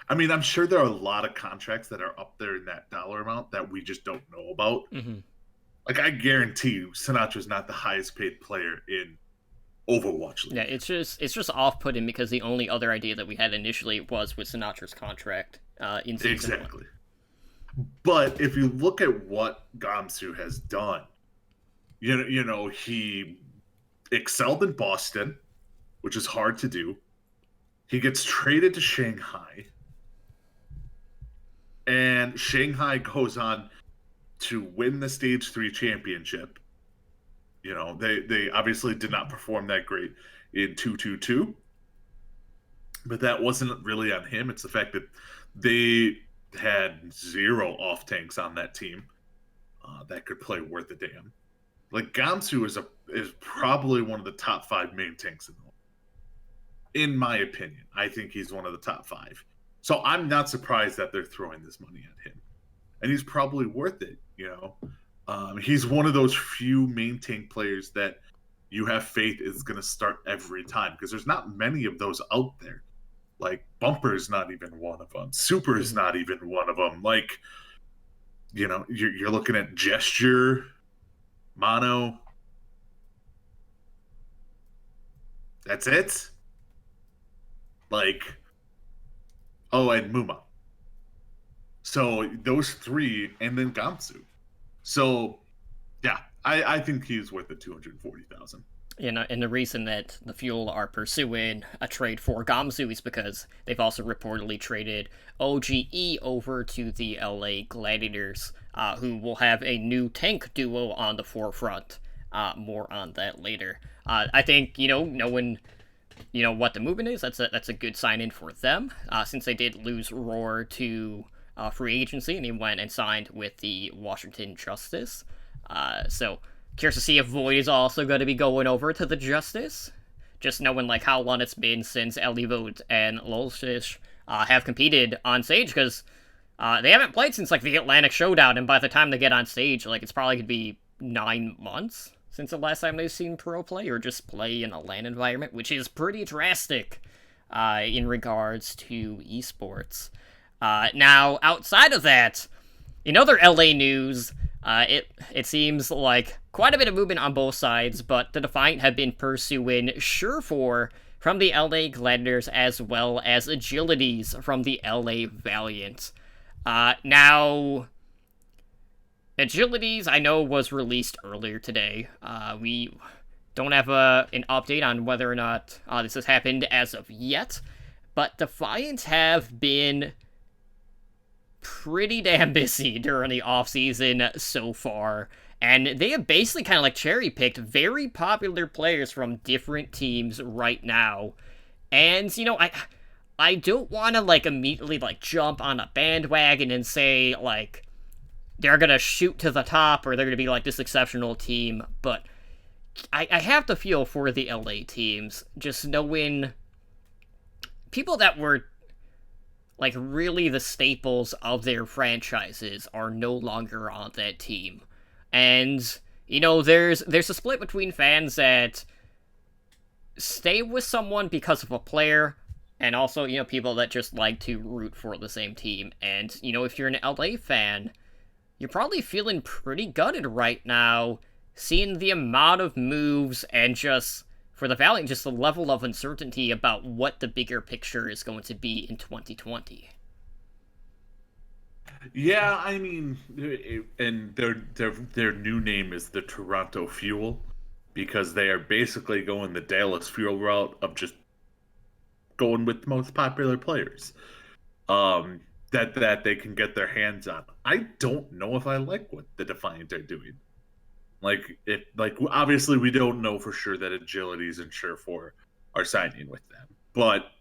I mean, I'm sure there are a lot of contracts that are up there in that dollar amount that we just don't know about. Mm-hmm. Like, I guarantee you, Sinatra's not the highest paid player in Overwatch League. Yeah, it's just off-putting because the only other idea that we had initially was with Sinatra's contract in season exactly. 1. But if you look at what Gamsu has done, he excelled in Boston, which is hard to do. He gets traded to Shanghai, and Shanghai goes on to win the Stage 3 championship. They obviously did not perform that great in 2-2-2, but that wasn't really on him. It's the fact that they had 0 off tanks on that team that could play worth a damn. Like, Gamsu is probably one of the top 5 main tanks in the world. In my opinion, I think he's one of the top 5. So I'm not surprised that they're throwing this money at him, and he's probably worth it. He's one of those few main tank players that you have faith is going to start every time, because there's not many of those out there. Like, Bumper is not even one of them. Super is not even one of them. Like, you're looking at Gesture, Mono. That's it. Like, and Muma. So those 3, and then Gamsu. So, yeah, I think he's worth the 240,000. And the reason that the Fuel are pursuing a trade for Gamsu is because they've also reportedly traded OGE over to the LA Gladiators, who will have a new tank duo on the forefront. More on that later. I think, knowing what the movement is, that's a good sign-in for them, since they did lose Roar to free agency, and he went and signed with the Washington Justice. So curious to see if Void is also going to be going over to the Justice. Just knowing how long it's been since Elivote and Lolshish have competed on stage, because they haven't played since the Atlantic Showdown, and by the time they get on stage, it's probably going to be 9 months since the last time they've seen pro play, or just play in a LAN environment, which is pretty drastic in regards to esports. Now, outside of that, in other LA news, it seems like quite a bit of movement on both sides, but the Defiant have been pursuing Surefour from the LA Gladiators, as well as Agilities from the LA Valiant. Now, Agilities, I know, was released earlier today. We don't have an update on whether or not this has happened as of yet, but Defiant have been pretty damn busy during the offseason so far, and they have basically kind of cherry-picked very popular players from different teams right now. And, I don't want to, immediately, jump on a bandwagon and say, they're gonna shoot to the top, or they're gonna be, this exceptional team, but I have to feel for the LA teams, just knowing people that were really the staples of their franchises are no longer on that team. And, there's a split between fans that stay with someone because of a player, and also, people that just like to root for the same team. And, if you're an LA fan, you're probably feeling pretty gutted right now, seeing the amount of moves and just, for the Valiant, just the level of uncertainty about what the bigger picture is going to be in 2020. Yeah, I mean, and their new name is the Toronto Fuel, because they are basically going the Dallas Fuel route of just going with the most popular players that they can get their hands on. I don't know if I like what the Defiant are doing. Obviously we don't know for sure that Agilities and Surefour are signing with them, but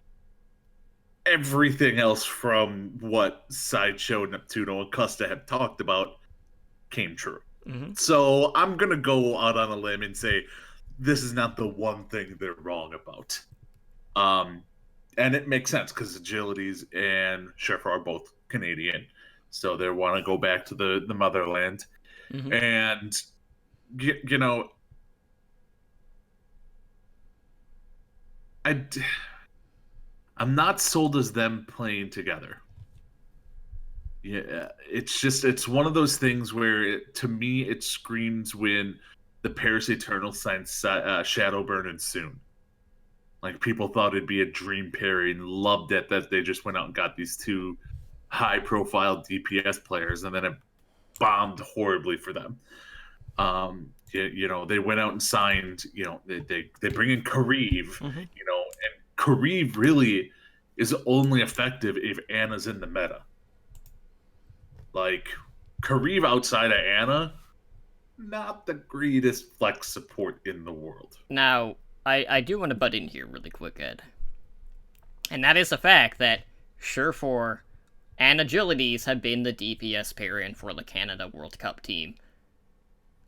everything else from what Sideshow, Neptuno, and Custa have talked about came true. Mm-hmm. So I'm gonna go out on a limb and say this is not the one thing they're wrong about. And it makes sense because Agilities and Surefour are both Canadian, so they want to go back to the motherland. Mm-hmm. And you know, I'm not sold as them playing together. Yeah, it's one of those things where to me it screams when the Paris Eternal signed Shadowburn and Soon. Like, people thought it'd be a dream pairing, loved it that they just went out and got these two high-profile DPS players, and then it bombed horribly for them. They went out and signed. They bring in Kariv. Mm-hmm. And Kariv really is only effective if Anna's in the meta. Like, Kariv outside of Anna, not the greatest flex support in the world. Now, I do want to butt in here really quick, Ed. And that is the fact that Surefour and Agilities have been the DPS pairing for the Canada World Cup team.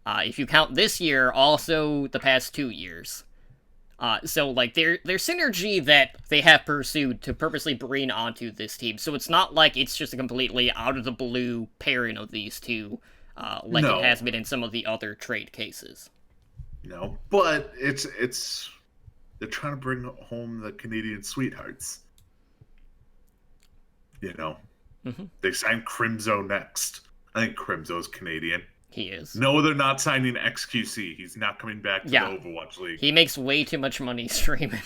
If you count this year, also the past 2 years. So, like, their synergy that they have pursued to purposely bring onto this team. So it's not like it's just a completely out-of-the-blue pairing of these two, like it has been in some of the other trade cases. No, but it's they're trying to bring home the Canadian sweethearts. Mm-hmm. They signed Crimzo next. I think Crimzo's Canadian. He is. No, they're not signing XQC. He's not coming back to the Overwatch League. He makes way too much money streaming.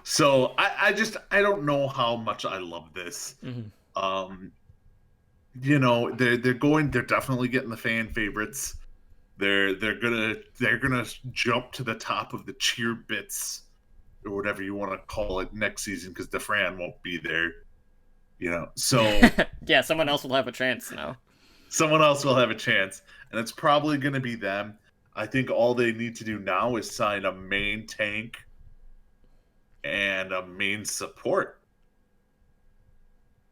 So I don't know how much I love this. Mm-hmm. They're definitely getting the fan favorites. They're gonna jump to the top of the cheer bits or whatever you want to call it next season because DeFran won't be there. So yeah, someone else will have a chance now. Someone else will have a chance, and it's probably going to be them. I think all they need to do now is sign a main tank and a main support.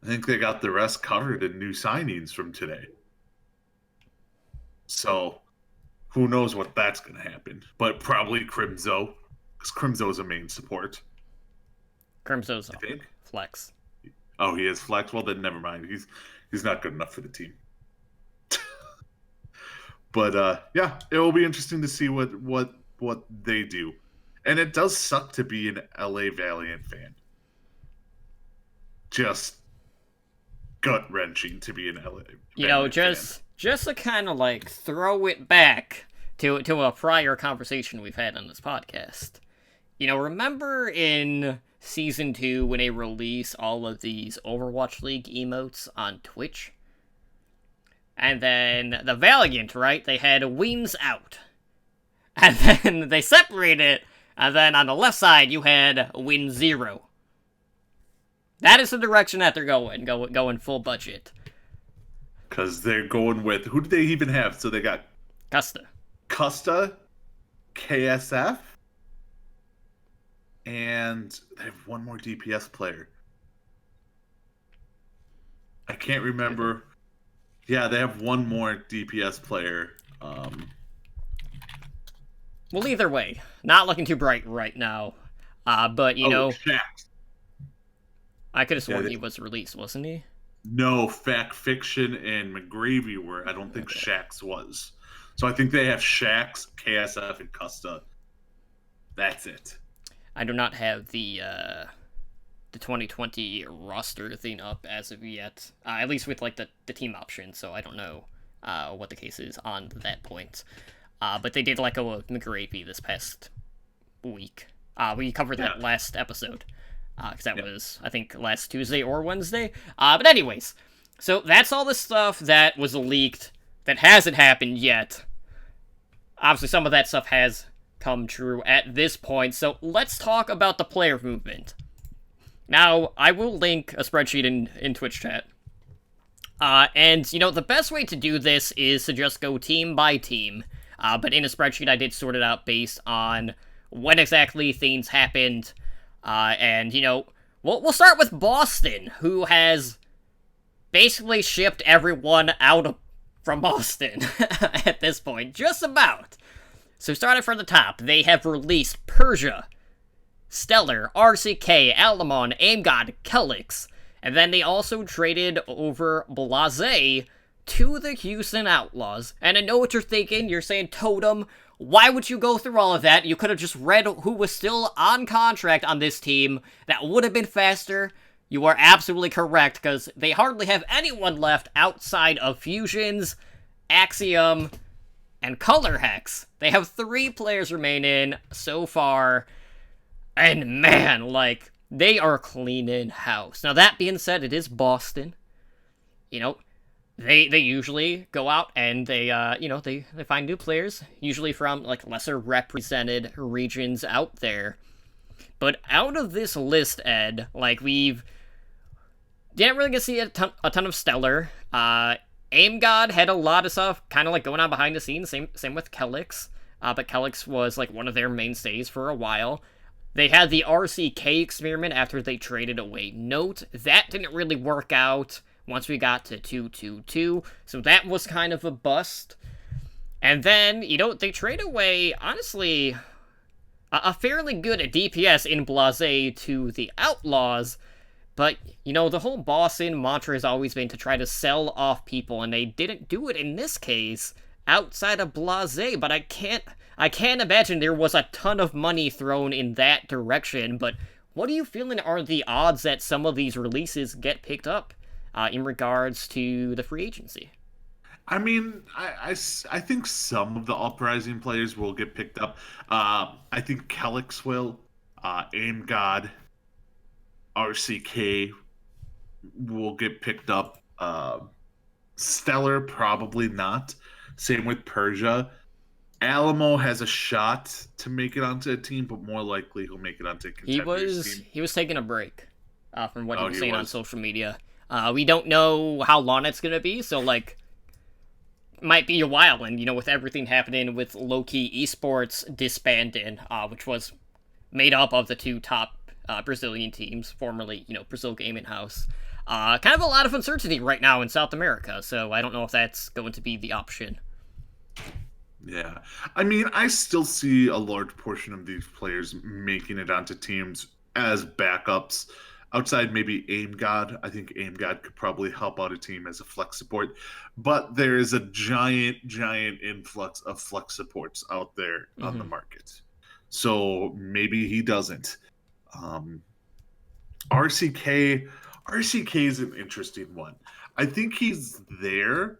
I think they got the rest covered in new signings from today. So who knows what that's going to happen. But probably Crimzo, because Crimzo's a main support. Crimzo's flex. Oh, he is flex? Well, then never mind. He's not good enough for the team. But yeah, it will be interesting to see what they do. And it does suck to be an LA Valiant fan. Just gut-wrenching to be an LA Valiant fan. Just to kind of like throw it back to a prior conversation we've had on this podcast. Remember in Season 2 when they release all of these Overwatch League emotes on Twitch? And then the Valiant, right? They had wings out. And then they separated it, and then on the left side you had win 0. That is the direction that they're going full budget. Because they're going with, who do they even have? So they got Custa, KSF, and they have one more DPS player. I can't remember. Yeah, they have one more DPS player. Well, either way, not looking too bright right now. But, Shax. I could have sworn he was released, wasn't he? No, Fact Fiction and McGravy were. I don't think Shax was. So I think they have Shax, KSF, and Custa. That's it. I do not have the 2020 roster thing up as of yet. At least with like the team option, so I don't know what the case is on that point. But they did let go of McGravy this past week. We covered that last episode. Because that was, I think, last Tuesday or Wednesday. But anyways, so that's all the stuff that was leaked that hasn't happened yet. Obviously, some of that stuff has come true at this point, so let's talk about the player movement. Now, I will link a spreadsheet in Twitch chat And, you know, the best way to do this is to just go team by team. But in a spreadsheet, I did sort it out based on when exactly things happened. And, you know, we'll start with Boston, who has basically shipped everyone from Boston at this point. Just about. So starting from the top, they have released Persia, Stellar, RCK, Alamon, AimGod, Kelix, and then they also traded over Blase to the Houston Outlaws. And I know what you're thinking, you're saying, Totem, why would you go through all of that? You could have just read who was still on contract on this team. That would have been faster. You are absolutely correct, because they hardly have anyone left outside of Fusions, Axiom, and Color Hex. They have 3 players remaining so far, and man, like, they are cleaning house. Now, that being said, it is Boston. You know, they usually go out and they, you know, they find new players, usually from, like, lesser represented regions out there. But out of this list, Ed, like, didn't really get to see a ton of Stellar. AimGod had a lot of stuff kind of like going on behind the scenes, same with Kelix, but Kelix was like one of their mainstays for a while. They had the RCK experiment after they traded away Note. That didn't really work out once we got to 2-2-2, so that was kind of a bust. And then, you know, they trade away, honestly, a fairly good DPS in Blase to the Outlaws. But, you know, the whole Boston mantra has always been to try to sell off people, and they didn't do it in this case outside of Blase, but I can't imagine there was a ton of money thrown in that direction. But what are you feeling are the odds that some of these releases get picked up in regards to the free agency? I mean, I think some of the uprising players will get picked up. I think Kelix will, AimGod, RCK will get picked up. Stellar, probably not. Same with Persia. Alamo has a shot to make it onto a team, but more likely he'll make it onto a contenders team. He was taking a break from what he was saying on social media. We don't know how long it's going to be, so, like, might be a while. And, you know, with everything happening with low-key esports disbanding, which was made up of the 2 top Brazilian teams, formerly, you know, Brazil Gaming House. Kind of a lot of uncertainty right now in South America, so I don't know if that's going to be the option. Yeah. I mean, I still see a large portion of these players making it onto teams as backups. Outside maybe AimGod. I think AimGod could probably help out a team as a flex support. But there is a giant influx of flex supports out there on the market. So maybe he doesn't. RCK is an interesting one. I think he's there.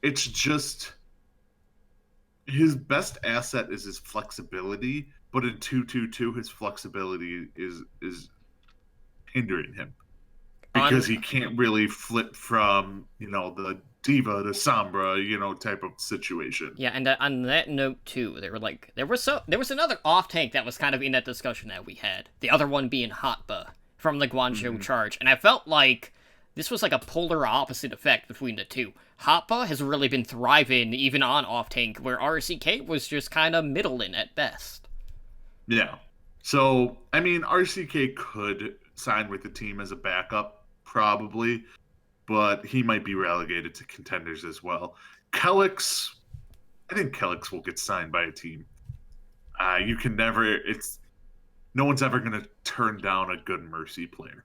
It's just his best asset is his flexibility, but in 2-2-2 his flexibility is hindering him because he can't really flip from, you know, the Diva to Sombra, you know, type of situation. Yeah, and on that note too, there was another off tank that was kind of in that discussion that we had. The other one being Hotba from the Guangzhou Charge, and I felt like this was like a polar opposite effect between the two. Hotba has really been thriving even on off tank, where RCK was just kind of middling at best. Yeah. So I mean, RCK could sign with the team as a backup, probably. But he might be relegated to contenders as well. Kelix, I think Kelix will get signed by a team. You can never, no one's ever going to turn down a good Mercy player.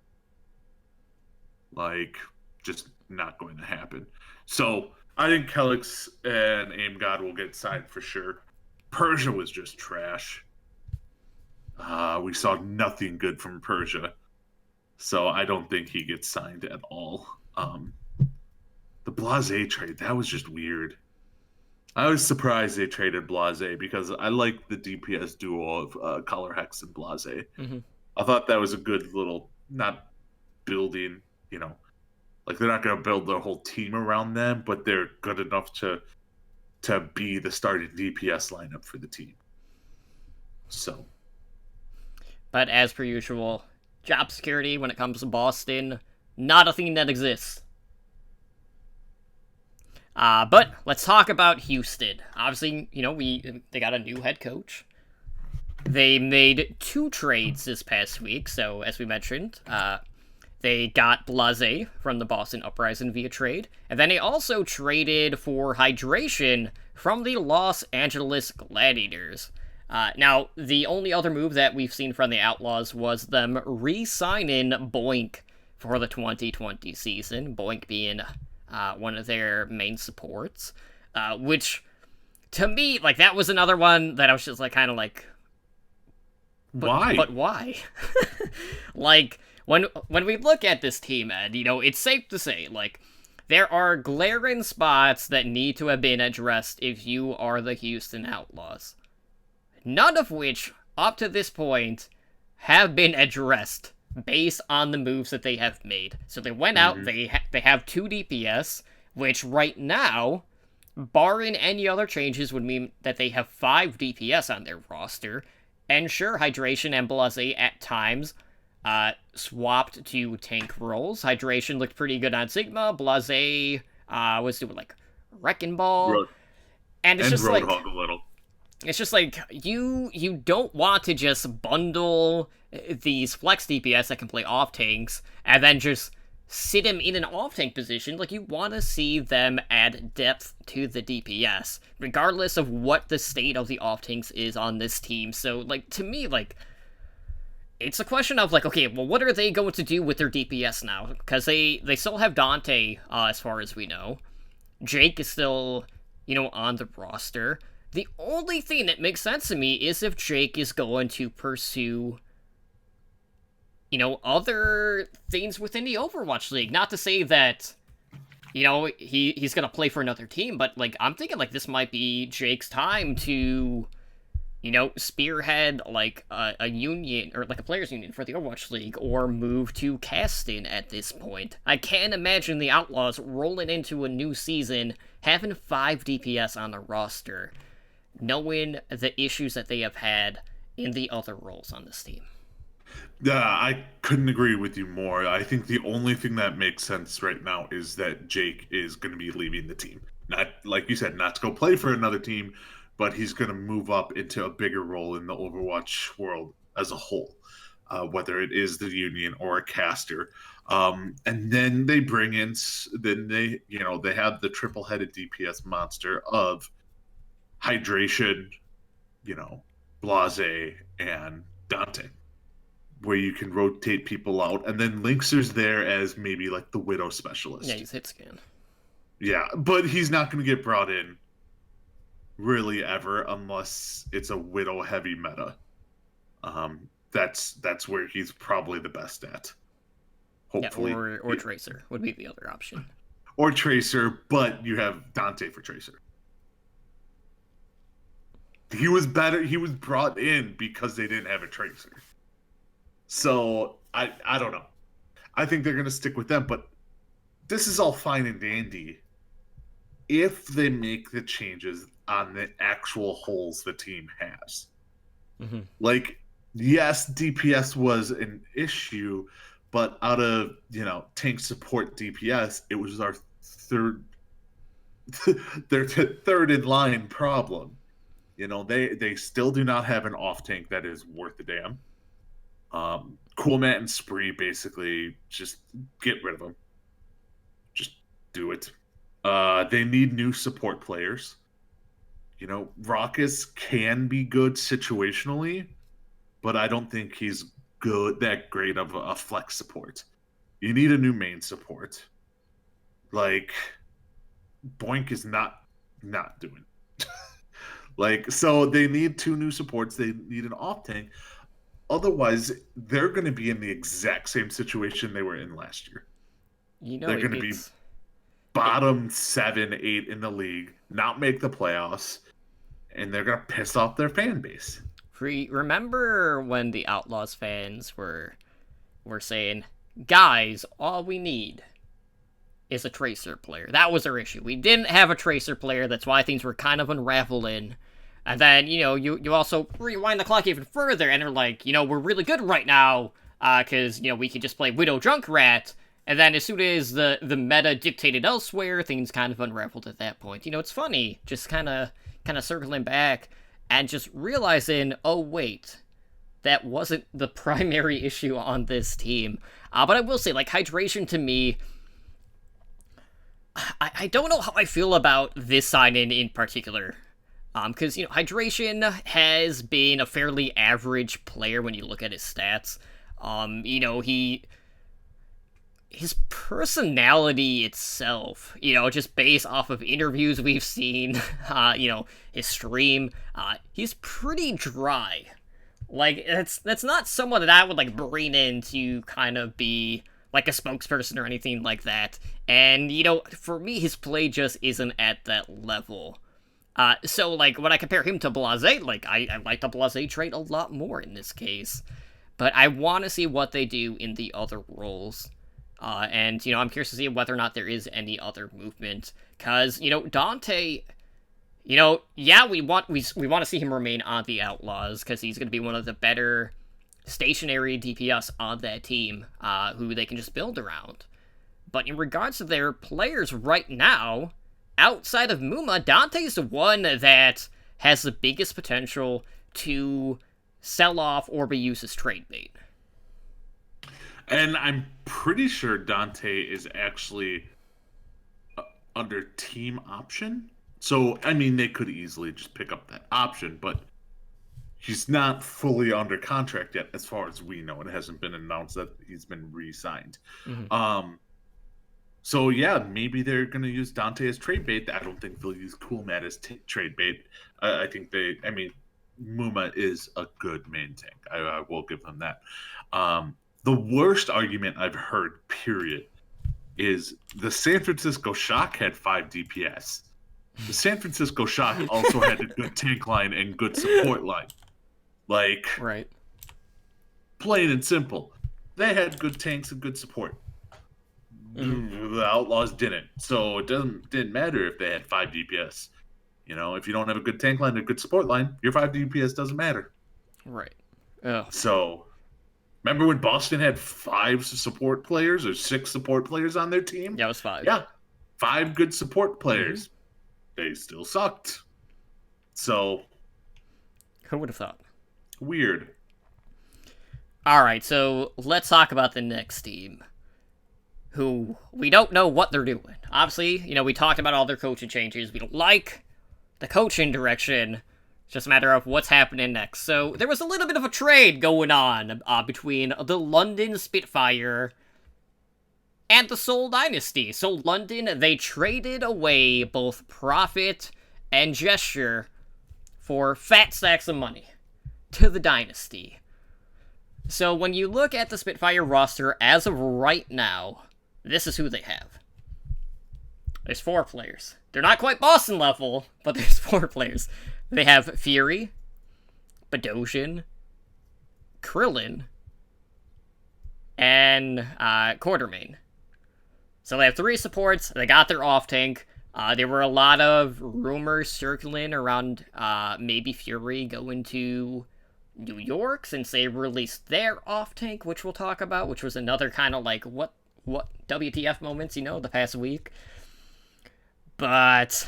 Like, just not going to happen. So, I think Kelix and AimGod will get signed for sure. Persia was just trash. We saw nothing good from Persia. So, I don't think he gets signed at all. The Blase trade, that was just weird. I was surprised they traded Blase because I like the DPS duo of Color Hex and Blase. I thought that was a good little, not building, you know, like they're not going to build their whole team around them, but they're good enough to be the starting DPS lineup for the team. So. But as per usual, job security when it comes to Boston, not a thing that exists. But let's talk about Houston. Obviously, they got a new head coach. They made 2 trades this past week. So, as we mentioned, they got Blase from the Boston Uprising via trade. And then they also traded for Hydration from the Los Angeles Gladiators. Now, the only other move that we've seen from the Outlaws was them re-signing Boink for the 2020 season. Boink being one of their main supports. Which, to me, like, that was another one that I was just, like, kind of like... Why? But why? Like, when we look at this team, Ed, it's safe to say, like, there are glaring spots that need to have been addressed if you are the Houston Outlaws. None of which, up to this point, have been addressed based on the moves that they have made. So they went out, they have 2 DPS, which right now, barring any other changes, would mean that they have 5 DPS on their roster. And sure, Hydration and Blase at times swapped to tank roles. Hydration looked pretty good on Sigma. Blase was doing, like, Wrecking Ball. And it's just like... Roadhog a little. It's just like, you don't want to just bundle these flex DPS that can play off tanks, and then just sit him in an off tank position. Like, you want to see them add depth to the DPS, regardless of what the state of the off tanks is on this team. So, like, to me, like, it's a question of, like, okay, well, what are they going to do with their DPS now? Because they still have Dante, as far as we know. Jake is still, on the roster. The only thing that makes sense to me is if Jake is going to pursue, other things within the Overwatch League. Not to say that, he's going to play for another team, but, like, I'm thinking, like, this might be Jake's time to, spearhead, like, a union, or, like, a players' union for the Overwatch League, or move to casting at this point. I can't imagine the Outlaws rolling into a new season, having 5 DPS on the roster, knowing the issues that they have had in the other roles on this team. Yeah, I couldn't agree with you more. I think the only thing that makes sense right now is that Jake is going to be leaving the team. Not, like you said, not to go play for another team, but he's going to move up into a bigger role in the Overwatch world as a whole, whether it is the Union or a caster. And then they bring in, they have the triple-headed DPS monster of Hydration, Blase, and Dante, where you can rotate people out. And then Linkser's there as maybe like the Widow specialist. Yeah, he's hit scan. Yeah, but he's not going to get brought in really ever unless it's a Widow heavy meta. That's where he's probably the best at. Hopefully. Yeah, or Tracer would be the other option. Or Tracer, but you have Dante for Tracer. He was better. He was brought in because they didn't have a Tracer. So, I don't know. I think they're going to stick with them, but this is all fine and dandy if they make the changes on the actual holes the team has. Mm-hmm. Like, yes, DPS was an issue, but out of, tank support DPS, it was our third in line problem. They still do not have an off tank that is worth a damn. Cool Matt and Spree basically just get rid of them. Just do it. They need new support players. Raucus can be good situationally, but I don't think he's that great of a flex support. You need a new main support. Like, Boink is not doing. So they need 2 new supports. They need an off tank. Otherwise, they're going to be in the exact same situation they were in last year. They're going to be bottom 7, 8 in the league, not make the playoffs, and they're going to piss off their fan base. Remember when the Outlaws fans were saying, guys, all we need is a Tracer player. That was our issue. We didn't have a Tracer player. That's why things were kind of unraveling. And then, you also rewind the clock even further, and they're like, we're really good right now, because, we can just play Widow Junkrat, And then as soon as the meta dictated elsewhere, things kind of unraveled at that point. It's funny, just kind of circling back and just realizing, oh wait, that wasn't the primary issue on this team. But I will say, like, hydration to me, I don't know how I feel about this sign-in in particular. Because, hydration has been a fairly average player when you look at his stats. His personality itself, just based off of interviews we've seen, his stream, he's pretty dry. Like, that's not someone that I would, like, bring in to kind of be, like, a spokesperson or anything like that. And, for me, his play just isn't at that level. So, like, when I compare him to Blase, like, I like the Blase trait a lot more in this case. But I want to see what they do in the other roles. And, I'm curious to see whether or not there is any other movement. Because, Dante, yeah, we want to see him remain on the Outlaws, because he's going to be one of the better stationary DPS on that team, who they can just build around. But in regards to their players right now, outside of Muma, Dante's the one that has the biggest potential to sell off or be used as trade bait. And I'm pretty sure Dante is actually under team option. So, I mean, they could easily just pick up that option, but he's not fully under contract yet, as far as we know. It hasn't been announced that he's been re-signed. Mm-hmm. So, yeah, maybe they're going to use Dante as trade bait. I don't think they'll use Cool Matt as trade bait. I think Muma is a good main tank. I will give them that. The worst argument I've heard, period, is the San Francisco Shock had 5 DPS. The San Francisco Shock also had a good tank line and good support line. Like, right. Plain and simple. They had good tanks and good support. Mm-hmm. The Outlaws didn't. So it didn't matter if they had 5 DPS. If you don't have a good tank line and a good support line, your 5 DPS doesn't matter. Right. Oh. So, remember when Boston had 5 support players or 6 support players on their team? Yeah, it was 5. Yeah, 5 good support players. Mm-hmm. They still sucked. So, who would have thought? Weird. All right, so let's talk about the next team, who we don't know what they're doing. Obviously, we talked about all their coaching changes. We don't like the coaching direction. It's just a matter of what's happening next. So there was a little bit of a trade going on between the London Spitfire and the Seoul Dynasty. So London, they traded away both Profit and Gesture for fat stacks of money to the Dynasty. So when you look at the Spitfire roster as of right now, this is who they have. There's 4 players. They're not quite Boston level, but there's 4 players. They have Fury, Badosian, Krillin, and Quartermain. So they have 3 supports. They got their off-tank. There were a lot of rumors circling around maybe Fury going to New York since they released their off-tank, which we'll talk about, which was another kind of like what WTF moments, the past week. But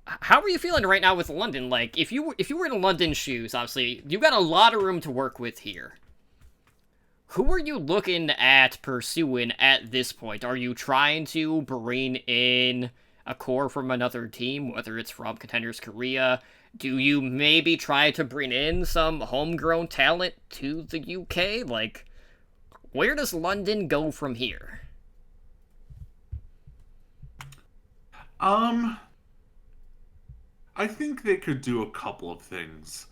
how are you feeling right now with London? Like, if you were in London's shoes, obviously, you got a lot of room to work with here. Who are you looking at pursuing at this point? Are you trying to bring in a core from another team, whether it's from Contenders Korea? Do you maybe try to bring in some homegrown talent to the UK? Like, where does London go from here? I think they could do a couple of things.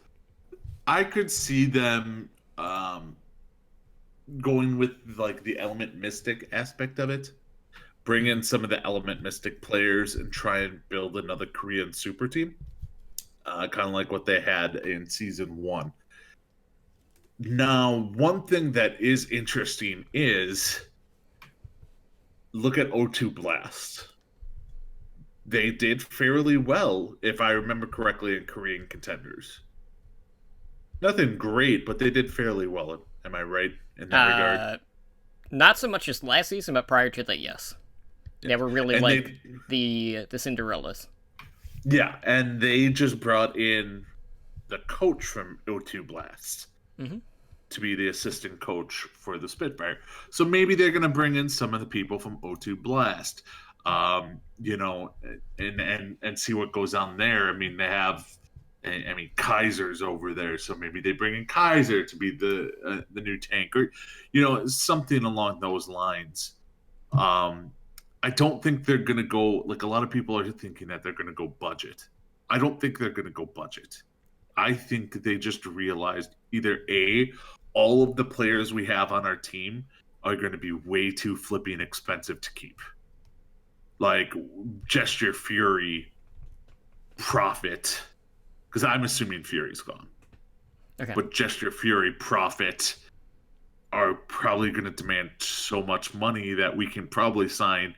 I could see them going with like the Element Mystic aspect of it. Bring in some of the Element Mystic players and try and build another Korean super team. Kind of like what they had in Season 1. Now, one thing that is interesting is look at O2 Blast. They did fairly well, if I remember correctly, in Korean Contenders. Nothing great, but they did fairly well. Am I right in that regard? Not so much as last season, but prior to that, yes. They were really and the Cinderellas. Yeah, and they just brought in the coach from O2 Blast to be the assistant coach for the Spitfire. So maybe they're going to bring in some of the people from O2 Blast, you know, and see what goes on there. I mean, they have, I mean, Kaiser's over there, so maybe they bring in Kaiser to be the new tank, or, you know, something along those lines. I don't think they're going to go, like, a lot of people are thinking that they're going to go budget. I don't think they're going to go budget. I think they just realized either A, all of the players we have on our team are going to be way too flipping expensive to keep. Like, Gesture, Fury, Profit, because I'm assuming Fury's gone. Okay. But Gesture, Fury, Profit are probably going to demand so much money that we can probably sign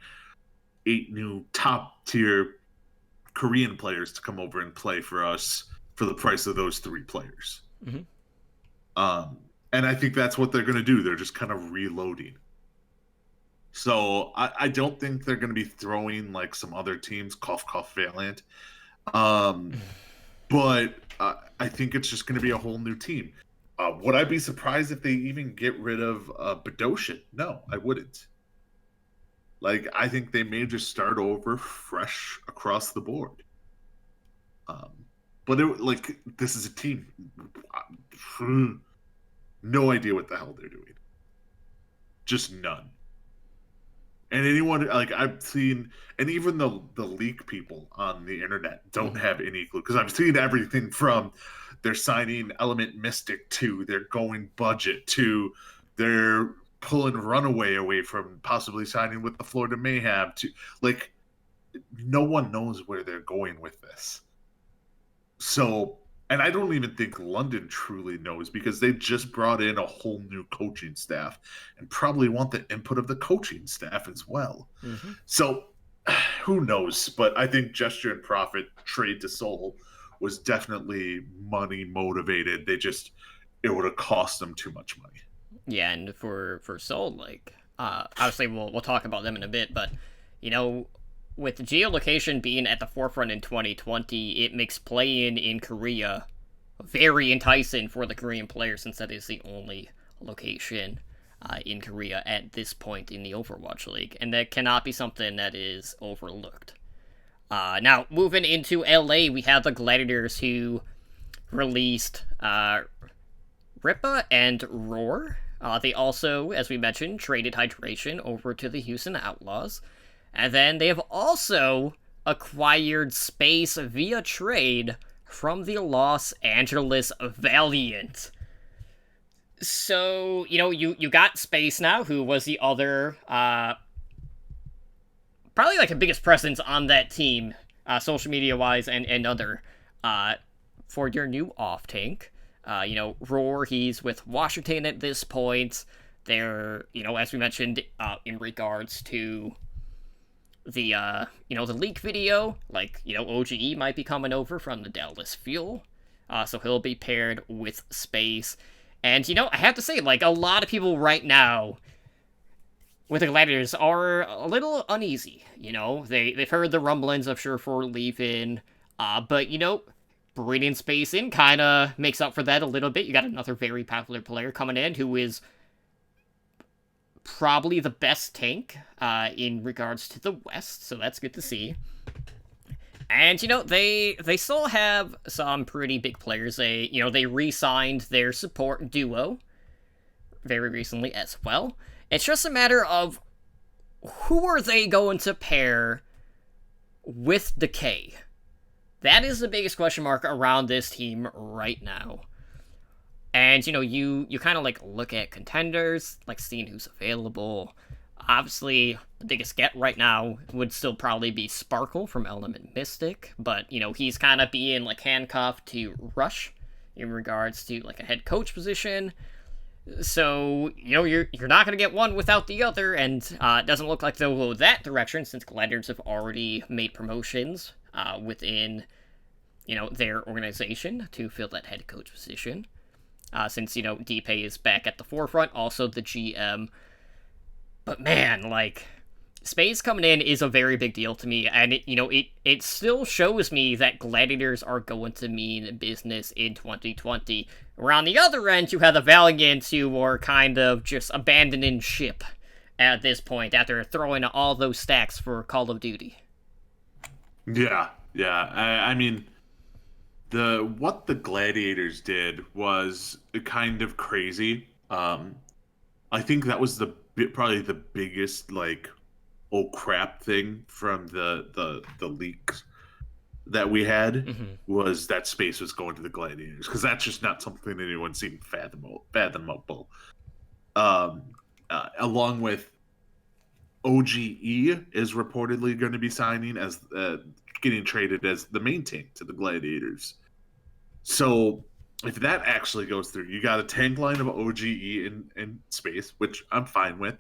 8 new top tier Korean players to come over and play for us for the price of those 3 players. And I think that's what they're going to do. They're just kind of reloading. So I don't think they're going to be throwing like some other teams, cough, cough, Valiant. But I think it's just going to be a whole new team. Would I be surprised if they even get rid of Badoshin? No, I wouldn't. Like, I think they may just start over fresh across the board. But this is a team. No idea what the hell they're doing. Just none. And anyone, like, I've seen, and even the leak people on the internet don't have any clue. Because I've seen everything from they're signing Element Mystic to they're going budget to they're pulling Runaway away from possibly signing with the Florida Mayhem to, like, no one knows where they're going with this. So, and I don't even think London truly knows because they just brought in a whole new coaching staff and probably want the input of the coaching staff as well. So, who knows? But I think Gesture and Profit trade to Seoul was definitely money motivated. It would have cost them too much money. Yeah, and for Seoul, like, obviously we'll talk about them in a bit, but, you know, with geolocation being at the forefront in 2020, it makes playing in Korea very enticing for the Korean players, since that is the only location in Korea at this point in the Overwatch League, and that cannot be something that is overlooked. Now, moving into LA, we have the Gladiators, who released Rippa and Roar. They also, as we mentioned, traded Hydration over to the Houston Outlaws. And then they have also acquired Space via trade from the Los Angeles Valiant. So, you know, you got Space now, who was the other, probably like the biggest presence on that team, social media-wise and other, for your new off-tank. You know, Roar, he's with Washington at this point. They're, you know, as we mentioned, in regards to the, you know, the leak video, like, you know, OGE might be coming over from the Dallas Fuel, so he'll be paired with Space. And, you know, I have to say, like, a lot of people right now with the Gladiators are a little uneasy, you know? They've heard the rumblings of Surefour leaving, but, you know, bringing Space in kind of makes up for that a little bit. You got another very popular player coming in who is probably the best tank in regards to the West, so that's good to see. And, you know, they still have some pretty big players. They re-signed their support duo very recently as well. It's just a matter of who are they going to pair with Decay? That is the biggest question mark around this team right now. And, you know, you kind of, like, look at contenders, like, seeing who's available. Obviously, the biggest get right now would still probably be Sparkle from Element Mystic, but, you know, he's kind of being, like, handcuffed to Rush in regards to, like, a head coach position. So, you know, you're not going to get one without the other, and it doesn't look like they'll go that direction, since Gladiators have already made promotions within, you know, their organization to fill that head coach position. Since, you know, DPay is back at the forefront, also the GM. But man, like, Space coming in is a very big deal to me, and it still shows me that Gladiators are going to mean business in 2020. Where on the other end, you have the Valiant, who are kind of just abandoning ship at this point after throwing all those stacks for Call of Duty. Yeah. I mean, what the Gladiators did was kind of crazy. I think that was probably the biggest, like, oh crap thing from the leaks that we had, was that Space was going to the Gladiators, because that's just not something anyone seemed fathomable. Along with OGE is reportedly going to be signing as getting traded as the main tank to the Gladiators. So if that actually goes through, you got a tank line of OGE in Space, which I'm fine with.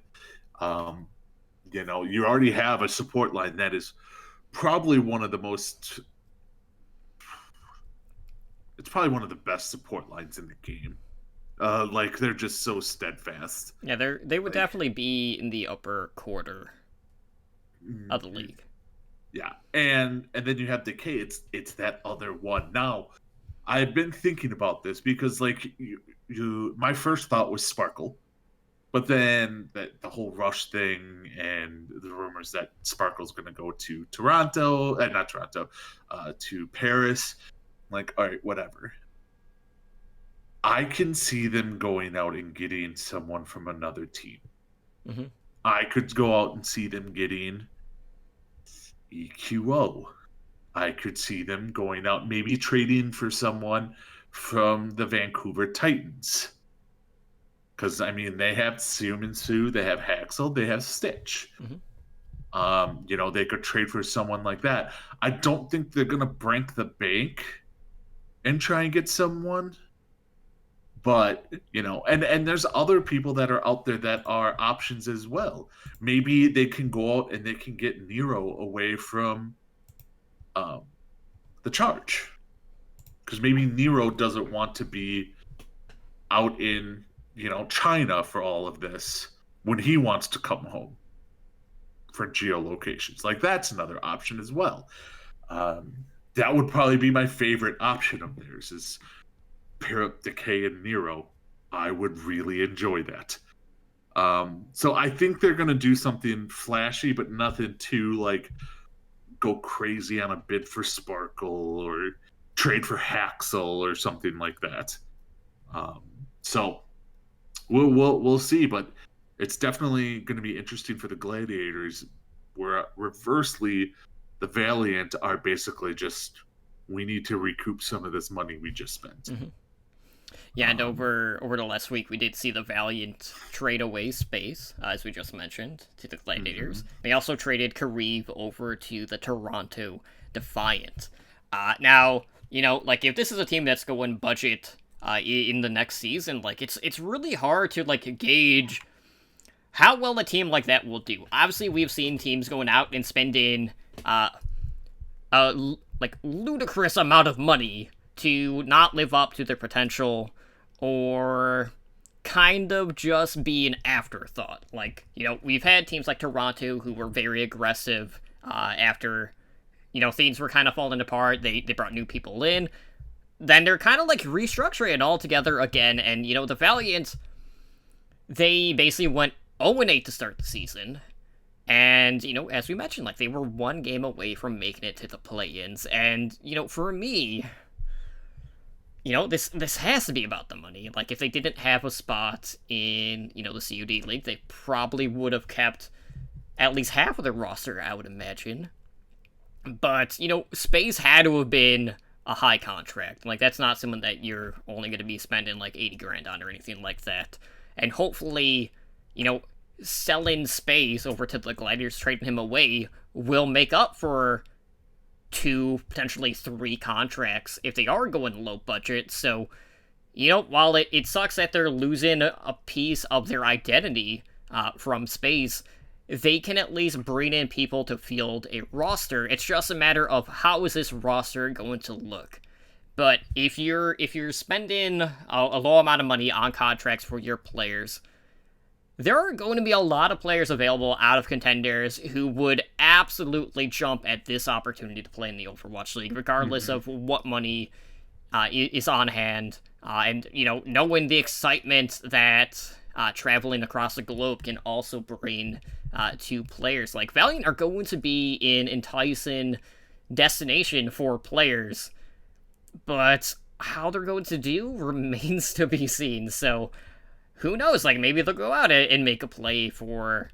You already have a support line that is probably one of the best support lines in the game. Like, they're just so steadfast. Yeah, they would definitely be in the upper quarter of the league. Yeah, and then you have Decay. It's that other one. Now, I've been thinking about this because, like, my first thought was Sparkle. But then the whole Rush thing and the rumors that Sparkle's going to go to to Paris. Like, all right, whatever. I can see them going out and getting someone from another team. I could go out and see them getting EQO. I could see them going out, maybe trading for someone from the Vancouver Titans. Because, I mean, they have Su, they have Haxel, they have Stitch. They could trade for someone like that. I don't think they're going to break the bank and try and get someone. But, and there's other people that are out there that are options as well. Maybe they can go out and they can get Nero away from the Charge. Because maybe Nero doesn't want to be out in China for all of this when he wants to come home for geolocations. Like, that's another option as well. That would probably be my favorite option of theirs, is pair up Decay and Nero. I would really enjoy that. So I think they're going to do something flashy, but nothing too, like, go crazy on a bid for Sparkle or trade for Haxel or something like that. So we'll see, but it's definitely going to be interesting for the Gladiators, where reversely the Valiant are basically just, we need to recoup some of this money we just spent. Yeah, and over the last week, we did see the Valiant trade away Space, as we just mentioned, to the Gladiators. They also traded Kariv over to the Toronto Defiant. Now, like, if this is a team that's going budget in the next season, like, it's really hard to, like, gauge how well a team like that will do. Obviously, we've seen teams going out and spending like, ludicrous amount of money to not live up to their potential, or kind of just be an afterthought. Like, we've had teams like Toronto who were very aggressive after, things were kind of falling apart. They brought new people in. Then they're kind of, like, restructuring it all together again. And, the Valiant, they basically went 0-8 to start the season. And, as we mentioned, like, they were one game away from making it to the play-ins. And, for me, this has to be about the money. Like, if they didn't have a spot in, the CUD League, they probably would have kept at least half of their roster, I would imagine. But, Space had to have been a high contract. Like, that's not someone that you're only going to be spending, like, 80 grand on or anything like that. And hopefully, selling Space over to the Gladiators, trading him away, will make up for 2, potentially 3 contracts if they are going low budget. So, while it sucks that they're losing a piece of their identity from Space, they can at least bring in people to field a roster. It's just a matter of how is this roster going to look. But if you're spending a low amount of money on contracts for your players, there are going to be a lot of players available out of contenders who would absolutely jump at this opportunity to play in the Overwatch League, regardless of what money is on hand. And, knowing the excitement that traveling across the globe can also bring to players. Like, Valiant are going to be an enticing destination for players, but how they're going to do remains to be seen. So, who knows? Like, maybe they'll go out and make a play for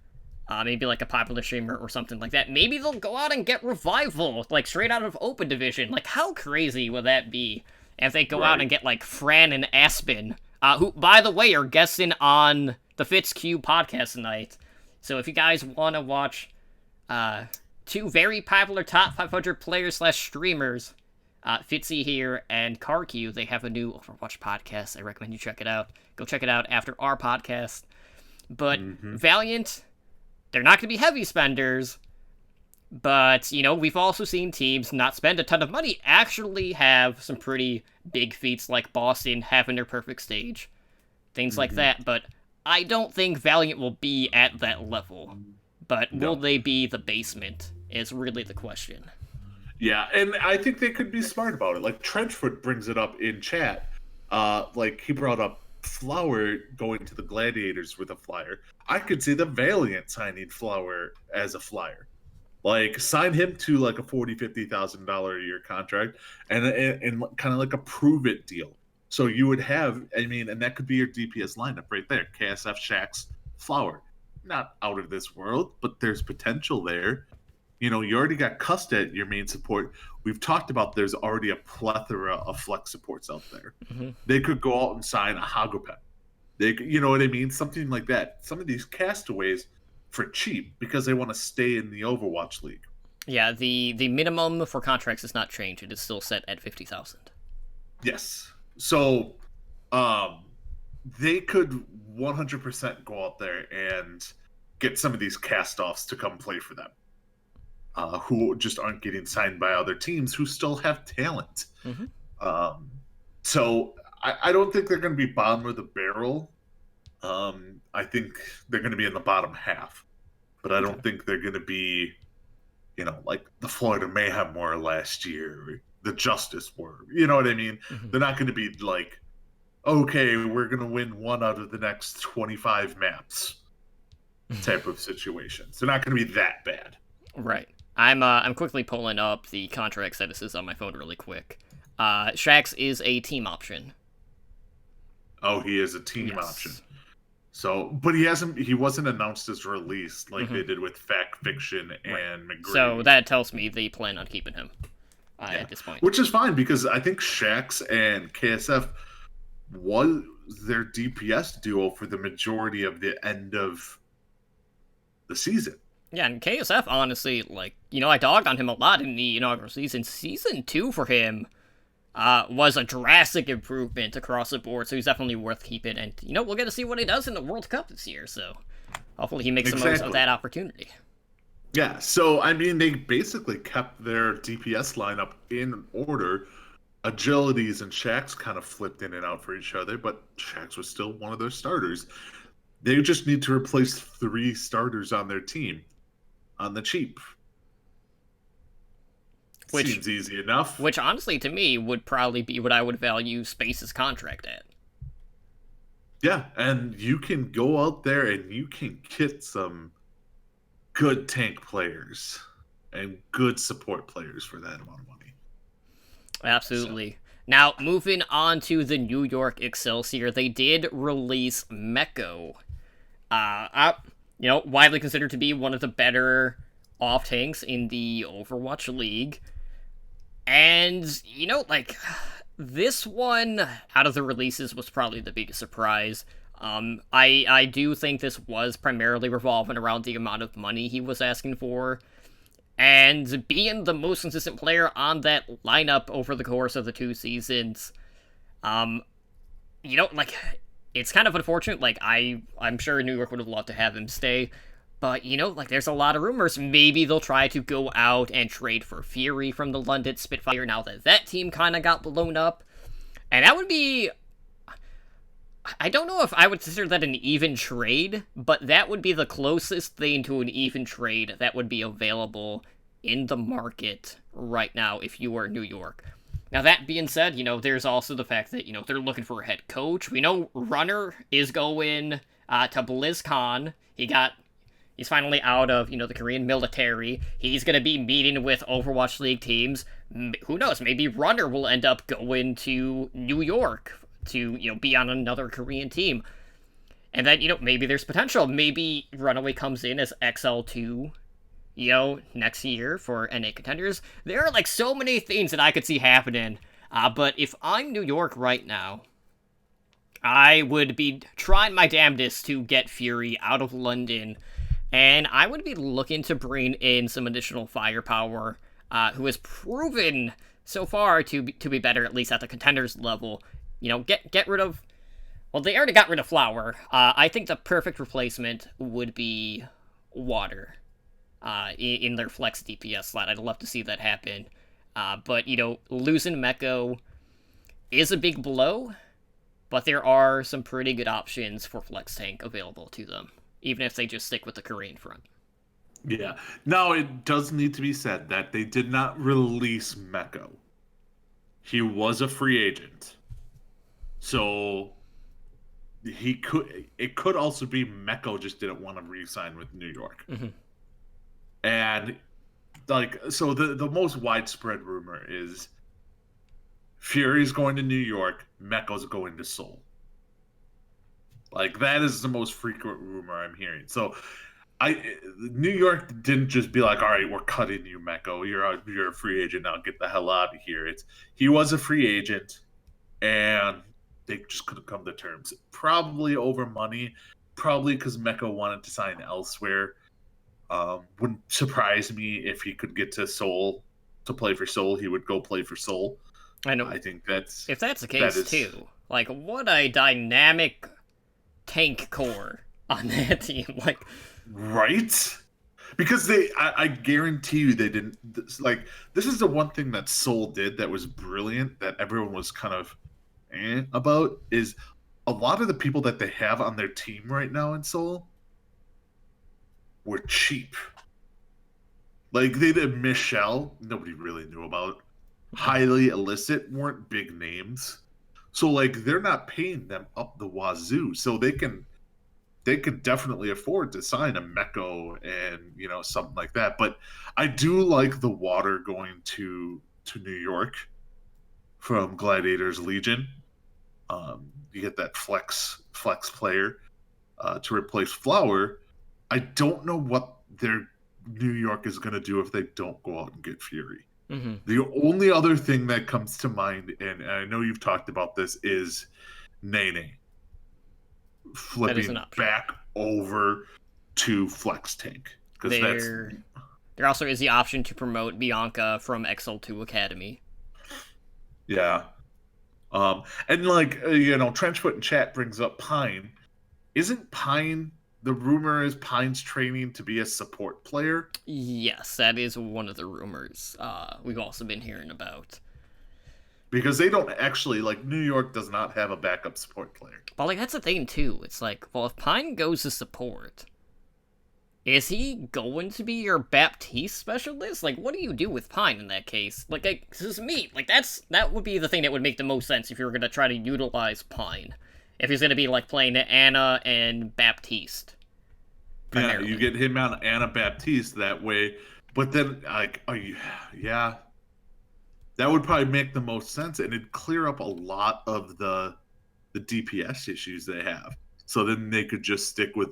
maybe like a popular streamer or something like that. Maybe they'll go out and get Revival, like straight out of Open Division. Like, how crazy would that be if they go out and get like Fran and Aspen, who, by the way, are guesting on the FitzQ podcast tonight. So if you guys want to watch two very popular top 500 players / streamers, Fitzy here and CarQ, they have a new Overwatch podcast. I recommend you check it out. Go check it out after our podcast. But Valiant, they're not going to be heavy spenders, but, we've also seen teams not spend a ton of money actually have some pretty big feats, like Boston having their perfect stage, things like that. But I don't think Valiant will be at that level. But will they be the basement is really the question. Yeah, and I think they could be smart about it. Like, Trenchfoot brings it up in chat. Like, he brought up Flower going to the Gladiators with a flyer. I could see the Valiant signing Flower as a flyer. Like, sign him to, like, a $40,000-$50,000 a year contract and kind of like a prove-it deal. So you would have, and that could be your DPS lineup right there. KSF, Shax, Flower. Not out of this world, but there's potential there. You already got Custet, your main support. We've talked about there's already a plethora of flex supports out there. They could go out and sign a Hagopet. You know what I mean? Something like that. Some of these castaways for cheap because they want to stay in the Overwatch League. Yeah, the minimum for contracts is not changed. It is still set at 50,000. Yes. So they could 100% go out there and get some of these cast-offs to come play for them. Who just aren't getting signed by other teams who still have talent. So I don't think they're going to be bottom of the barrel. I think they're going to be in the bottom half. But I don't think they're going to be, like the Florida Mayhem were last year, or the Justice were. You know what I mean? They're not going to be like, okay, we're going to win one out of the next 25 maps type of situations. They're not going to be that bad. Right. I'm quickly pulling up the contract statuses on my phone really quick. Shax is a team option. Oh, he is a team option. So, but he wasn't announced as released like they did with Fact Fiction and McGrady. So that tells me they plan on keeping him at this point. Which is fine because I think Shax and KSF was their DPS duo for the majority of the end of the season. Yeah, and KSF, honestly, I dogged on him a lot in the inaugural season. Season 2 for him was a drastic improvement across the board, so he's definitely worth keeping. And, we'll get to see what he does in the World Cup this year, so hopefully he makes the most of that opportunity. Yeah, so, they basically kept their DPS lineup in order. Agilities and Shax kind of flipped in and out for each other, but Shax was still one of their starters. They just need to replace 3 starters on their team. On the cheap. Which seems easy enough. Which, honestly, to me, would probably be what I would value Space's contract at. Yeah, and you can go out there and you can get some good tank players and good support players for that amount of money. Absolutely. So. Now, moving on to the New York Excelsior, they did release Meko. Widely considered to be one of the better off-tanks in the Overwatch League. And, this one, out of the releases, was probably the biggest surprise. I do think this was primarily revolving around the amount of money he was asking for. And being the most consistent player on that lineup over the course of the 2 seasons, it's kind of unfortunate. I'm sure New York would have loved to have him stay. But, there's a lot of rumors. Maybe they'll try to go out and trade for Fury from the London Spitfire now that team kind of got blown up. And that would be... I don't know if I would consider that an even trade, but that would be the closest thing to an even trade that would be available in the market right now if you were New York. Now, that being said, there's also the fact that, they're looking for a head coach. We know Runner is going to BlizzCon. He's finally out of, the Korean military. He's going to be meeting with Overwatch League teams. Who knows? Maybe Runner will end up going to New York to, be on another Korean team. And then, maybe there's potential. Maybe Runaway comes in as XL2, next year for NA contenders. There are, so many things that I could see happening. But if I'm New York right now, I would be trying my damnedest to get Fury out of London. And I would be looking to bring in some additional firepower, who has proven so far to be better, at least at the contenders level. Get rid of... Well, they already got rid of Flower. I think the perfect replacement would be Water in their flex DPS slot. I'd love to see that happen. But, losing Meko is a big blow, but there are some pretty good options for flex tank available to them, even if they just stick with the Korean front. Yeah. Now, it does need to be said that they did not release Meko. He was a free agent. So it could also be Meko just didn't want to re-sign with New York. Mm-hmm. And so the most widespread rumor is Fury's going to New York, Meko's going to Seoul. That is the most frequent rumor I'm hearing. So New York didn't just be like, all right, we're cutting you, Meko. You're a free agent now. Get the hell out of here. He was a free agent, and they just couldn't come to terms. Probably over money. Probably because Meko wanted to sign elsewhere. Wouldn't surprise me if he could get to Seoul to play for Seoul. He would go play for Seoul. I know. I think if that's the case too. What a dynamic tank core on that team. Right? Because I guarantee you they didn't, this is the one thing that Seoul did that was brilliant, that everyone was kind of about, is a lot of the people that they have on their team right now in Seoul were cheap. They did Michelle, nobody really knew about. Highly illicit, weren't big names. So they're not paying them up the wazoo. So they could definitely afford to sign a Meko and something like that. But I do like the Water going to New York from Gladiators Legion. You get that flex player to replace Flower. I don't know what their New York is going to do if they don't go out and get Fury. Mm-hmm. The only other thing that comes to mind, and I know you've talked about this, is Nene flipping back over to Flex Tank. There also is the option to promote Bianca from XL2 Academy. Yeah. And Trenchfoot in chat brings up Pine. Isn't Pine... The rumor is Pine's training to be a support player? Yes, that is one of the rumors we've also been hearing about. Because they don't actually, New York does not have a backup support player. But, that's the thing, too. It's if Pine goes to support, is he going to be your Baptiste specialist? What do you do with Pine in that case? This is me. That would be the thing that would make the most sense if you were going to try to utilize Pine. If he's going to be, playing Anna and Baptiste. Primarily. Yeah, you get him on Anna Baptiste that way. But then, yeah. That would probably make the most sense, and it'd clear up a lot of the DPS issues they have. So then they could just stick with,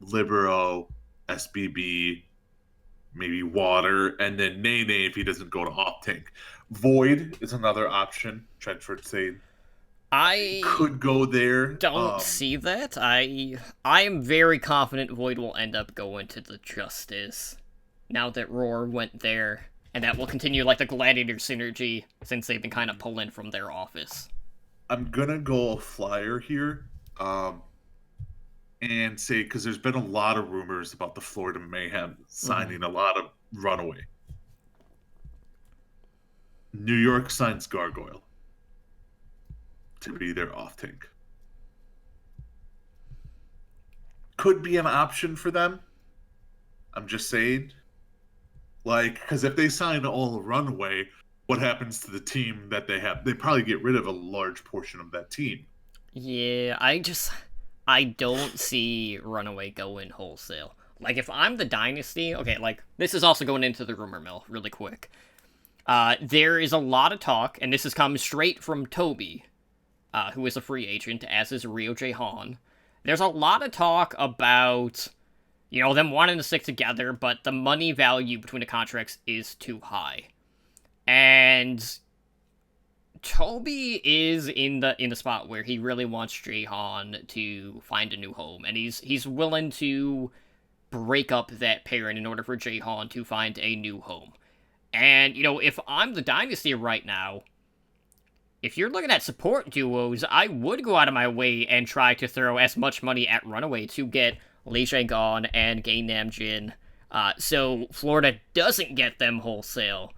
Libero, SBB, maybe Water, and then Nene if he doesn't go to off-tank. Void is another option, Trenchford saying. I could go there. Don't see that. I am very confident Void will end up going to the Justice now that Roar went there, and that will continue the Gladiator synergy since they've been kind of pulling from their office. I'm gonna go a flyer here, and say, because there's been a lot of rumors about the Florida Mayhem signing a lot of Runaway. New York signs Gargoyle to be their off tank. could be an option for them. I'm just saying. Like, because if they sign all Runaway, what happens to the team that they have? They probably get rid of a large portion of that team. Yeah, I don't see Runaway going wholesale. Like, if I'm the Dynasty, okay, like, this is also going into the rumor mill really quick. There is a lot of talk, and this has come straight from Toby, who is a free agent, as is Rio J. Hahn. There's a lot of talk about, them wanting to stick together, but the money value between the contracts is too high. And Toby is in the spot where he really wants Jahan to find a new home, and he's willing to break up that pairing in order for Jahan to find a new home. And, if I'm the Dynasty right now, if you're looking at support duos, I would go out of my way and try to throw as much money at Runaway to get Lee Jae-gon and Gae Namjin, so Florida doesn't get them wholesale.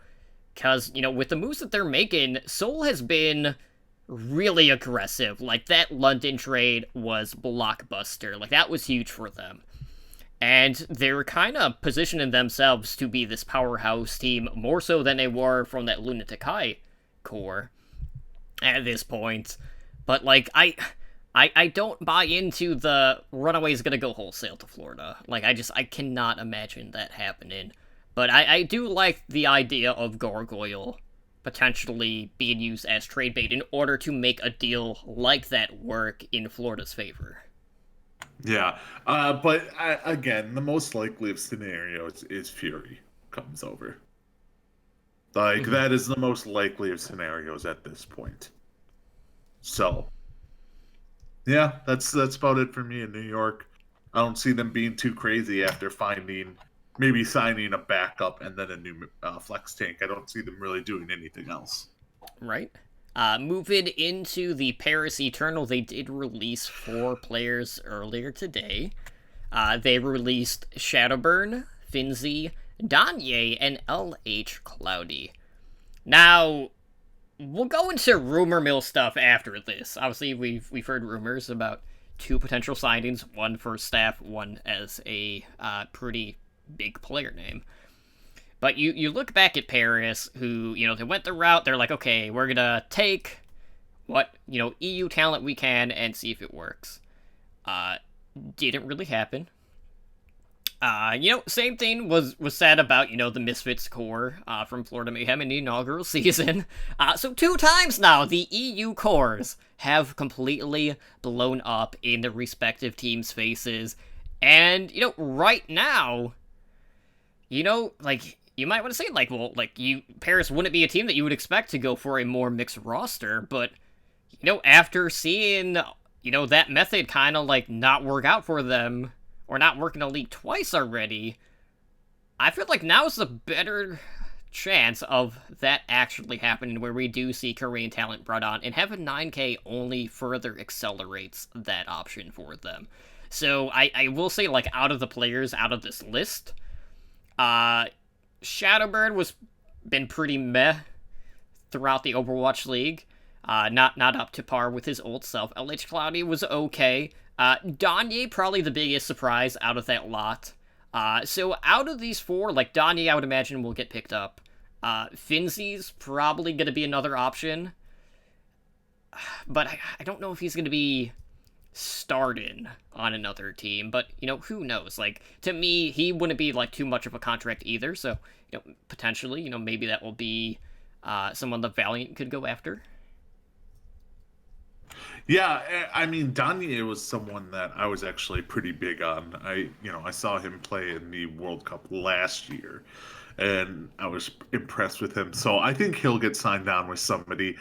Because, with the moves that they're making, Seoul has been really aggressive. Like, that London trade was blockbuster. Like, that was huge for them. And they're kind of positioning themselves to be this powerhouse team, more so than they were from that Lunatic High core at this point. But, like, I don't buy into the Runaway's gonna go wholesale to Florida. Like, I cannot imagine that happening. But I do like the idea of Gargoyle potentially being used as trade bait in order to make a deal like that work in Florida's favor. Yeah, but again, the most likely of scenarios is Fury comes over. Like, that is the most likely of scenarios at this point. So, yeah, that's about it for me in New York. I don't see them being too crazy after maybe signing a backup and then a new flex tank. I don't see them really doing anything else. Right. Moving into the Paris Eternal, they did release 4 players earlier today. They released Shadowburn, Finzi, Danye, and LH Cloudy. Now, we'll go into rumor mill stuff after this. Obviously, we've heard rumors about 2 potential signings, one for staff, one as a pretty big player name. But you look back at Paris, who, they went the route, they're like, okay, we're gonna take what, EU talent we can and see if it works. Didn't really happen. Same thing was said about, the Misfits core from Florida Mayhem in the inaugural season. So 2 times now, the EU cores have completely blown up in the respective teams' faces. And, right now, you might want to say, Paris wouldn't be a team that you would expect to go for a more mixed roster, but, after seeing, that method kind of, not work out for them, or not work in the league twice already, I feel like now is a better chance of that actually happening, where we do see Korean talent brought on, and having 9K only further accelerates that option for them. So, I will say, out of the players out of this list, Shadowburn was been pretty meh throughout the Overwatch League. Not up to par with his old self. LH Cloudy was okay. Danye probably the biggest surprise out of that lot. So out of these 4, Danye I would imagine will get picked up. Finzi's probably going to be another option. But I don't know if he's going to be starting on another team, but who knows? To me, he wouldn't be too much of a contract either, so potentially, maybe that will be someone the Valiant could go after. Yeah, I mean, Danye was someone that I was actually pretty big on. I saw him play in the World Cup last year, and I was impressed with him. So I think he'll get signed on with somebody.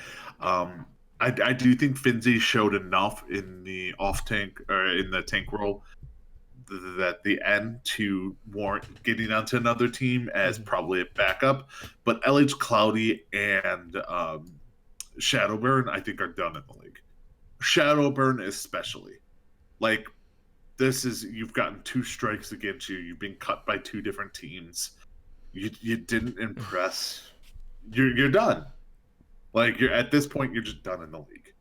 I do think Finzi showed enough in the off-tank, or in the tank role, that the end to warrant getting onto another team as probably a backup. But LH Cloudy and Shadowburn, I think, are done in the league. Shadowburn especially. You've gotten 2 strikes against you. You've been cut by 2 different teams. You didn't impress. You're done. You're at this point, you're just done in the league.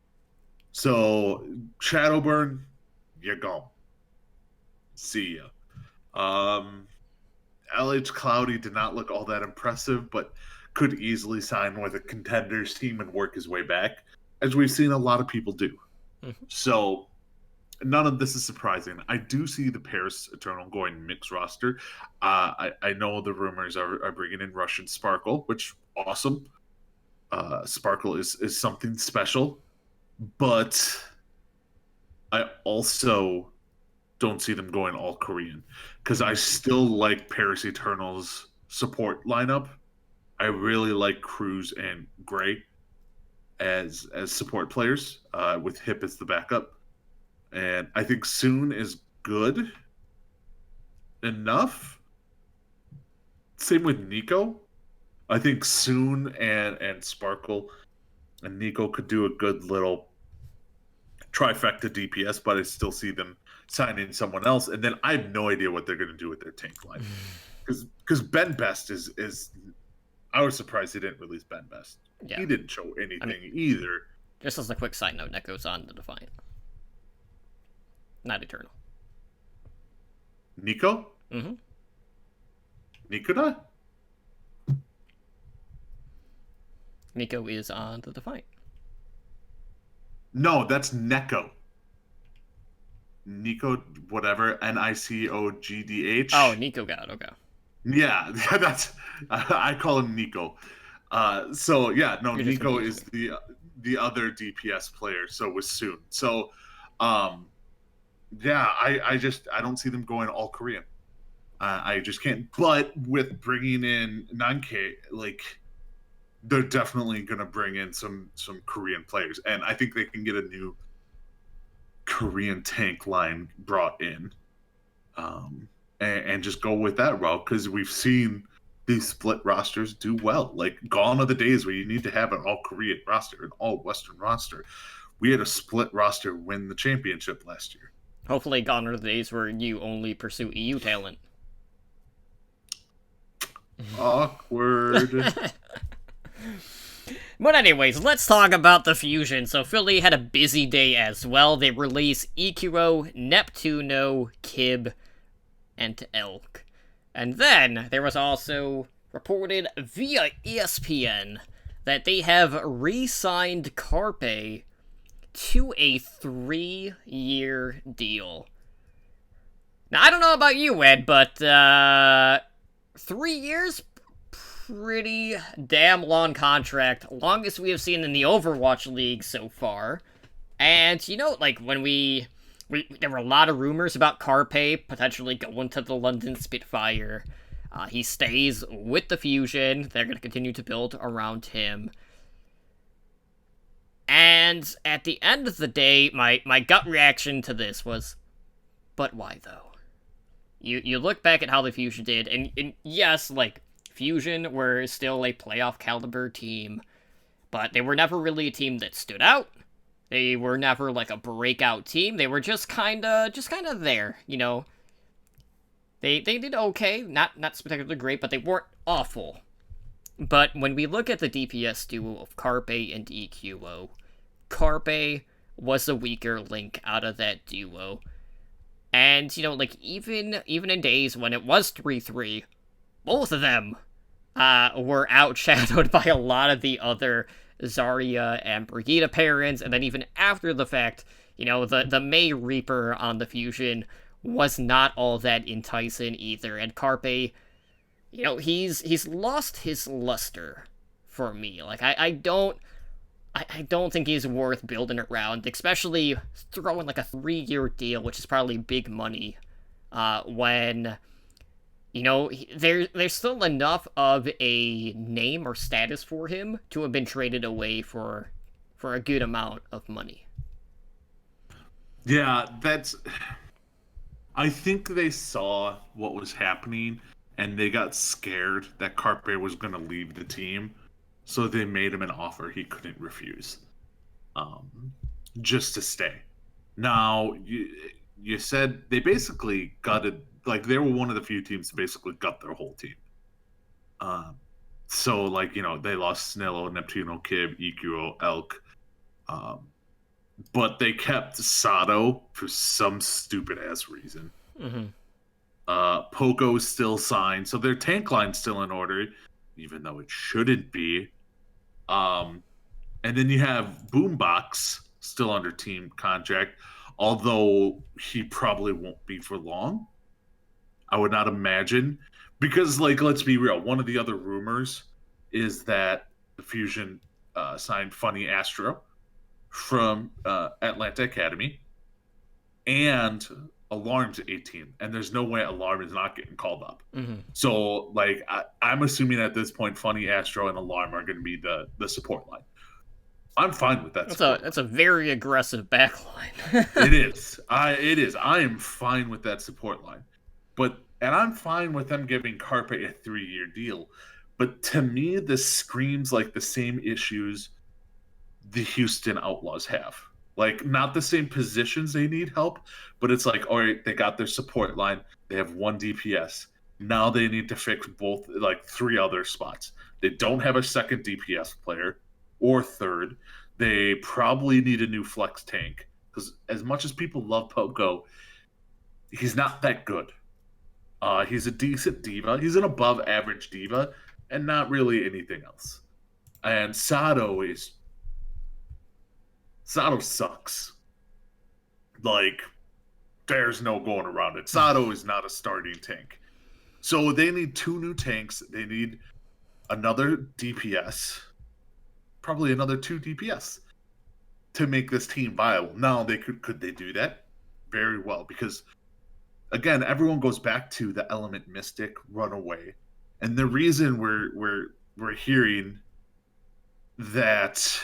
So Shadowburn, you're gone. See ya. LH Cloudy did not look all that impressive, but could easily sign with a contenders team and work his way back, as we've seen a lot of people do. Mm-hmm. So none of this is surprising. I do see the Paris Eternal going mixed roster. I know the rumors are bringing in Russian Sparkle, which awesome. Sparkle is something special, but I also don't see them going all Korean because I still like Paris Eternal's support lineup. I really like Cruz and Gray as support players, with Hip as the backup, and I think Soon is good enough. Same with Nico. I think Soon and Sparkle and Nico could do a good little trifecta DPS, but I still see them signing someone else, and then I have no idea what they're going to do with their tank line. Because Ben Best is I was surprised he didn't release Ben Best. Yeah. He didn't show anything either. Just as a quick side note, Neko's on the Defiant. Not Eternal. Nico? Mm-hmm. Nikoda? Nico is on the Defiant. No, that's Neko. Nico, whatever, Nicogdh. Oh, Nico God, okay. Yeah, that's I call him Nico. So yeah, no, Nico is the other DPS player. So was Soon. So, yeah, I don't see them going all Korean. I just can't. But with bringing in 9K, like, they're definitely gonna bring in some Korean players, and I think they can get a new Korean tank line brought in, and just go with that route, because we've seen these split rosters do well. Like, gone are the days where you need to have an all Korean roster, an all Western roster. We had a split roster win the championship last year. Hopefully gone are the days where you only pursue EU talent. Awkward. But anyways, let's talk about the Fusion. So Philly had a busy day as well. They released Ikuro, Neptuno, Kib, and Elk. And then there was also reported via ESPN that they have re-signed Carpe to a 3-year deal. Now, I don't know about you, Ed, but 3 years? Pretty damn long contract. Longest we have seen in the Overwatch League so far. And, you know, like, when there were a lot of rumors about Carpe potentially going to the London Spitfire. He stays with the Fusion. They're going to continue to build around him. And at the end of the day, my gut reaction to this was, but why though? You look back at how the Fusion did, and yes, like, Fusion were still a playoff caliber team, but they were never really a team that stood out. They were never like a breakout team. They were just kind of there, you know. They did okay, not spectacularly great, but they weren't awful. But when we look at the DPS duo of Carpe and EQO, Carpe was the weaker link out of that duo. And, you know, like, even in days when it was 3-3, both of them were outshadowed by a lot of the other Zarya and Brigitte parents, and then even after the fact, you know, the May Reaper on the Fusion was not all that enticing either, and Carpe, you know, he's lost his luster for me. Like, I don't think he's worth building around, especially throwing like a 3-year deal, which is probably big money, when, you know, there's still enough of a name or status for him to have been traded away for a good amount of money. Yeah, I think they saw what was happening, and they got scared that Carpe was going to leave the team, so they made him an offer he couldn't refuse, just to stay. Now, you said they basically gutted. Like, they were one of the few teams to basically gut their whole team. So, like, you know, they lost Snillo, Neptuno, Kib, EQO, Elk. But they kept Sato for some stupid-ass reason. Mm-hmm. Poco is still signed, so their tank line's still in order, even though it shouldn't be. And then you have Boombox still under team contract, although he probably won't be for long. I would not imagine. Because, like, let's be real, one of the other rumors is that the Fusion signed Funny Astro from Atlanta Academy and Alarm's 18, and there's no way Alarm is not getting called up. Mm-hmm. So, like, I'm assuming at this point, Funny Astro and Alarm are going to be the support line. I'm fine with that. That's a very aggressive backline. It is. It is. I am fine with that support line, and I'm fine with them giving Carpe a 3-year deal. But to me, this screams like the same issues the Houston Outlaws have. Like, not the same positions they need help, but it's like, all right, they got their support line. They have 1 DPS. Now they need to fix both, like, 3 other spots. They don't have a second DPS player or third. They probably need a new flex tank because as much as people love Poco, he's not that good. He's a decent diva. He's an above average diva and not really anything else. And Sato sucks. Like, there's no going around it. Sato is not a starting tank. So they need 2 new tanks. They need another DPS. Probably another 2 DPS to make this team viable. Now, could they do that? Very well, because again, everyone goes back to the Element Mystic runaway, and the reason we're hearing that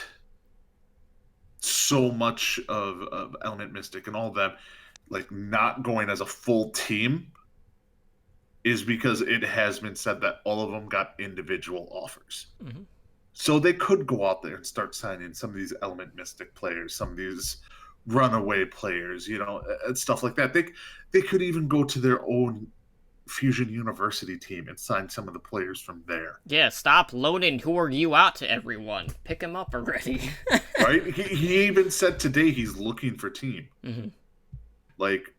so much of Element Mystic and all of them like not going as a full team is because it has been said that all of them got individual offers. Mm-hmm. So they could go out there and start signing some of these Element Mystic players, some of these runaway players, and stuff like that. They could even go to their own Fusion University team and sign some of the players from there. Yeah, stop loaning who are you out to everyone. Pick him up already. Right? He even said today he's looking for team. Mm-hmm. Like,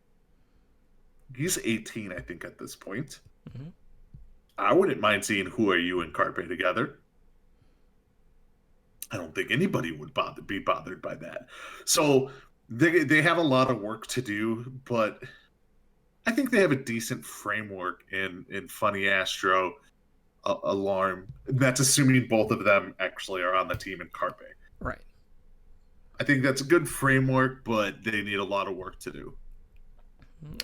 he's 18, I think, at this point. Mm-hmm. I wouldn't mind seeing Who Are You and Carpe together. I don't think anybody would be bothered by that. So they have a lot of work to do, but I think they have a decent framework in Funny Astro, Alarm. That's assuming both of them actually are on the team in Carpe. Right. I think that's a good framework, but they need a lot of work to do.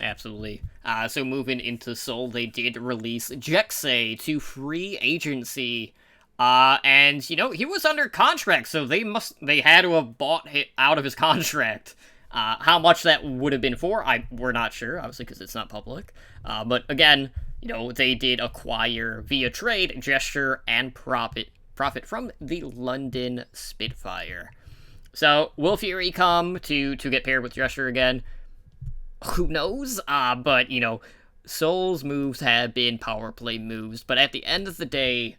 Absolutely. So moving into Seoul, they did release Jexay to free agency. And he was under contract, so they had to have bought it out of his contract. How much that would have been for, we're not sure, obviously, because it's not public. But again, they did acquire via trade, gesture, and profit from the London Spitfire. So will Fury come to get paired with gesture again? Who knows? But Seoul's moves have been power play moves. But at the end of the day,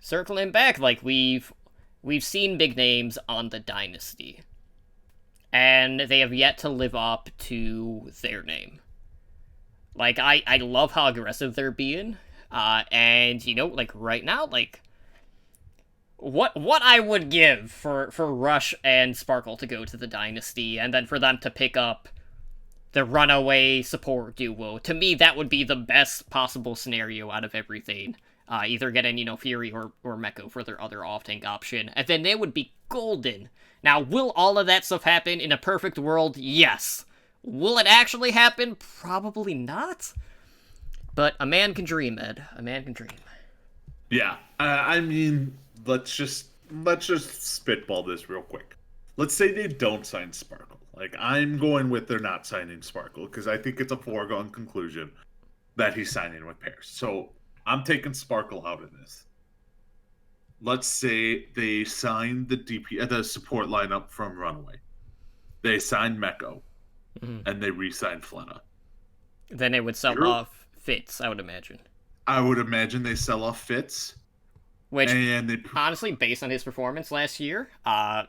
circling back, like we've seen big names on the Dynasty, and they have yet to live up to their name. Like, I love how aggressive they're being, and like right now, like what I would give for Rush and Sparkle to go to the Dynasty, and then for them to pick up the runaway support duo. To me, that would be the best possible scenario out of everything. Either getting, Fury or Meko for their other off-tank option, and then they would be golden. Now, will all of that stuff happen in a perfect world? Yes. Will it actually happen? Probably not. But a man can dream, Ed. A man can dream. Yeah. I mean, let's just spitball this real quick. Let's say they don't sign Sparkle. Like, I'm going with they're not signing Sparkle, because I think it's a foregone conclusion that he's signing with pairs. So I'm taking Sparkle out of this. Let's say they sign the support lineup from Runaway. They sign Meko, and they re-sign Flenna. Then they would sell off Fitz, I would imagine. I would imagine they sell off Fitz. Which, honestly, based on his performance last year,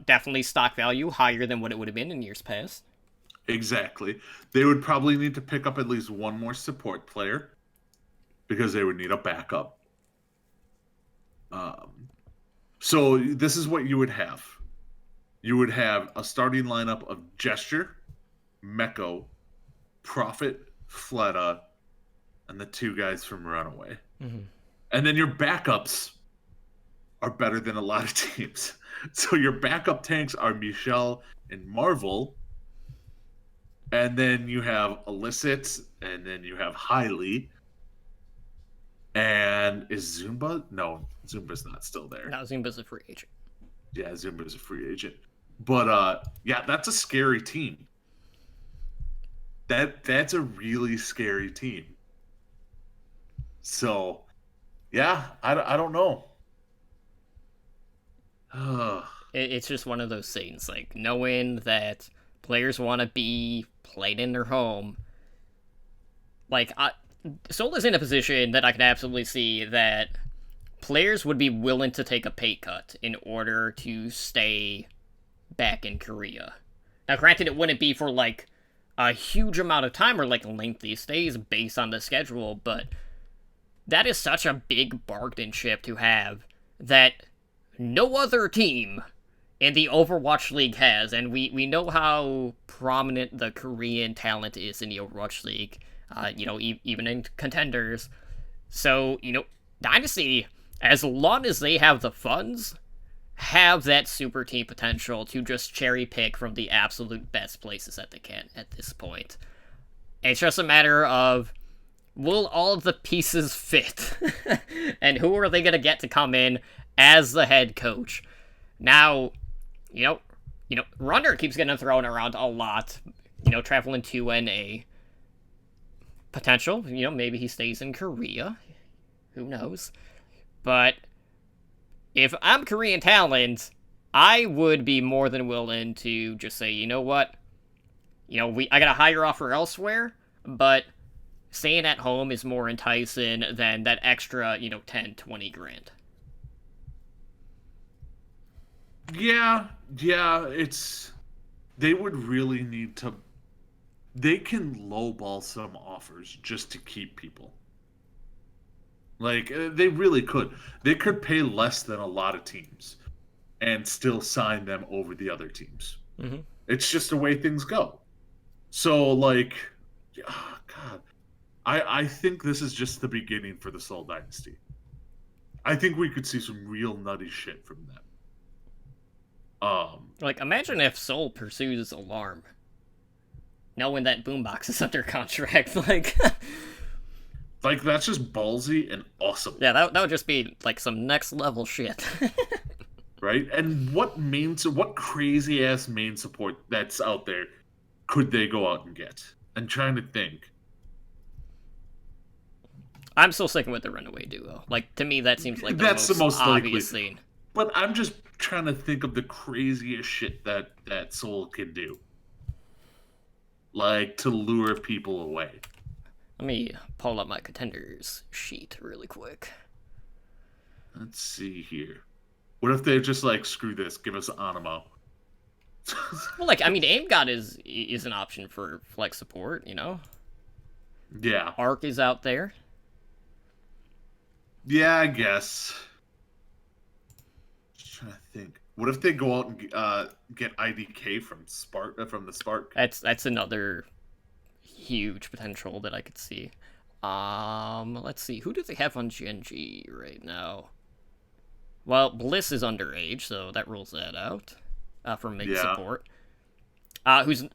definitely stock value higher than what it would have been in years past. Exactly. They would probably need to pick up at least one more support player because they would need a backup. So this is what you would have. You would have a starting lineup of Gesture, Meko, Prophet, Fleta, and the two guys from Runaway. Mm-hmm. And then your backups are better than a lot of teams. So your backup tanks are Michelle and Marvel. And then you have Illicit, and then you have Hylie. And is Zumba? No, Zumba's not still there. No, Zumba's a free agent. Yeah, Zumba's a free agent. But yeah, that's a scary team. That's a really scary team. So, yeah, I don't know. It's just one of those things, like, knowing that players want to be played in their home. Like, Seoul is in a position that I can absolutely see that players would be willing to take a pay cut in order to stay back in Korea. Now, granted, it wouldn't be for, like, a huge amount of time or, like, lengthy stays based on the schedule, but that is such a big bargaining chip to have that no other team in the Overwatch League has, and we know how prominent the Korean talent is in the Overwatch League, even in contenders. So, Dynasty, as long as they have the funds, have that super team potential to just cherry pick from the absolute best places that they can at this point. It's just a matter of, will all of the pieces fit? And who are they going to get to come in as the head coach? Now, Runner keeps getting thrown around a lot, traveling to NA. Potential, maybe he stays in Korea. Who knows? But if I'm Korean talent, I would be more than willing to just say, you know what? I got a higher offer elsewhere, but staying at home is more enticing than that extra, 10, 20 grand. Yeah, they would really need to, they can lowball some offers just to keep people. Like, they really could. They could pay less than a lot of teams and still sign them over the other teams. Mm-hmm. It's just the way things go. So, like, oh, God, I think this is just the beginning for the Seoul Dynasty. I think we could see some real nutty shit from them. Like, imagine if Seoul pursues Alarm, knowing that Boombox is under contract. Like, that's just ballsy and awesome. Yeah, that would just be like some next level shit. Right? And what crazy ass main support that's out there could they go out and get? I'm trying to think. I'm still sticking with the Runaway duo. Like, to me, that seems like that's the most obvious likely thing. But I'm just trying to think of the craziest shit that Seoul can do. Like, to lure people away. Let me pull up my contenders sheet really quick. Let's see here. What if they just, like, screw this, give us Animo? Well, like, I mean, AimGod is an option for flex support, Yeah. Arc is out there. Yeah, I guess. Just trying to think. What if they go out and get IDK from the Spark? That's another huge potential that I could see. Let's see. Who do they have on GNG right now? Well, Bliss is underage, so that rules that out for main support. Who's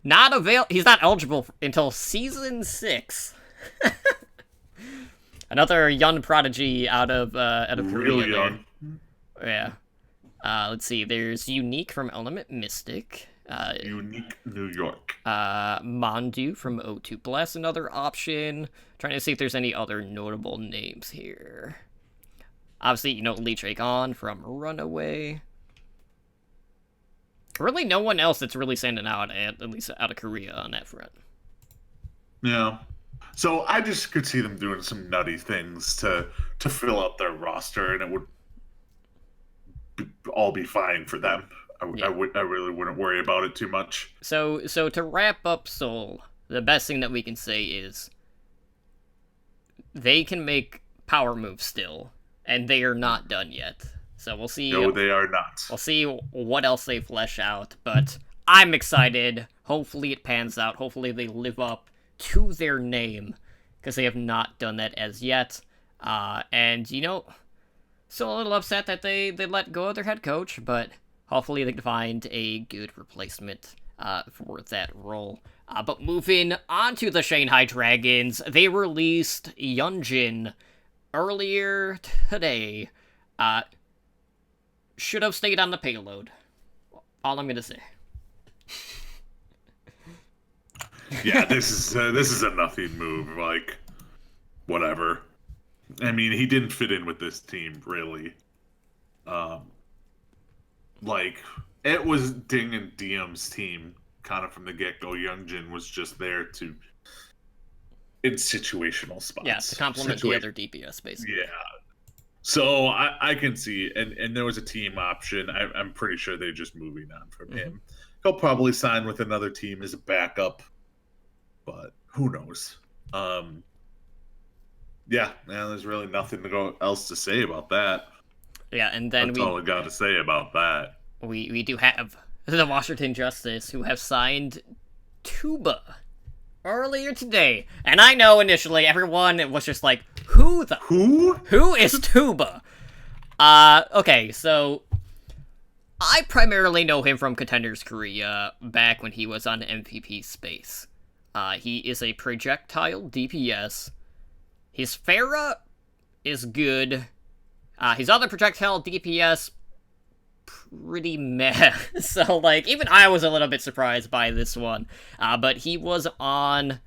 not he's not eligible until Season 6. Another young prodigy out of Korea. Really young. Yeah. Let's see. There's Unique from Element Mystic. Unique New York. Mondu from O2 Blast, another option. Trying to see if there's any other notable names here. Obviously, Lee Tragon from Runaway. Really no one else that's really standing out, at least out of Korea, on that front. Yeah. So I just could see them doing some nutty things to fill out their roster, and it would all be fine for them. I really wouldn't worry about it too much. So to wrap up Seoul, the best thing that we can say is they can make power moves still, and they are not done yet. So we'll see. No, they are not. We'll see what else they flesh out, but I'm excited. Hopefully it pans out. Hopefully they live up to their name, because they have not done that as yet. And, still a little upset that they let go of their head coach, but hopefully they can find a good replacement for that role. But moving on to the Shanghai Dragons, they released Yunjin earlier today. Should have stayed on the payload. All I'm gonna say. Yeah, this is a nothing move. Like, whatever. I mean, he didn't fit in with this team really. Like, it was Ding and Diem's team kind of from the get go. Youngjin was just there in situational spots. Yeah, to complement the other DPS, basically. Yeah. So I can see, and there was a team option. I'm pretty sure they're just moving on from him. He'll probably sign with another team as a backup, but who knows? Yeah, man, there's really nothing else to say about that. Yeah, and then that's all I got to say about that. We do have the Washington Justice, who have signed Tuba earlier today. And I know initially everyone was just like, Who is Tuba? Okay, so I primarily know him from Contenders Korea back when he was on MVP Space. He is a projectile DPS. His Pharah is good. His other projectile DPS, pretty meh. So, like, even I was a little bit surprised by this one. But he was on...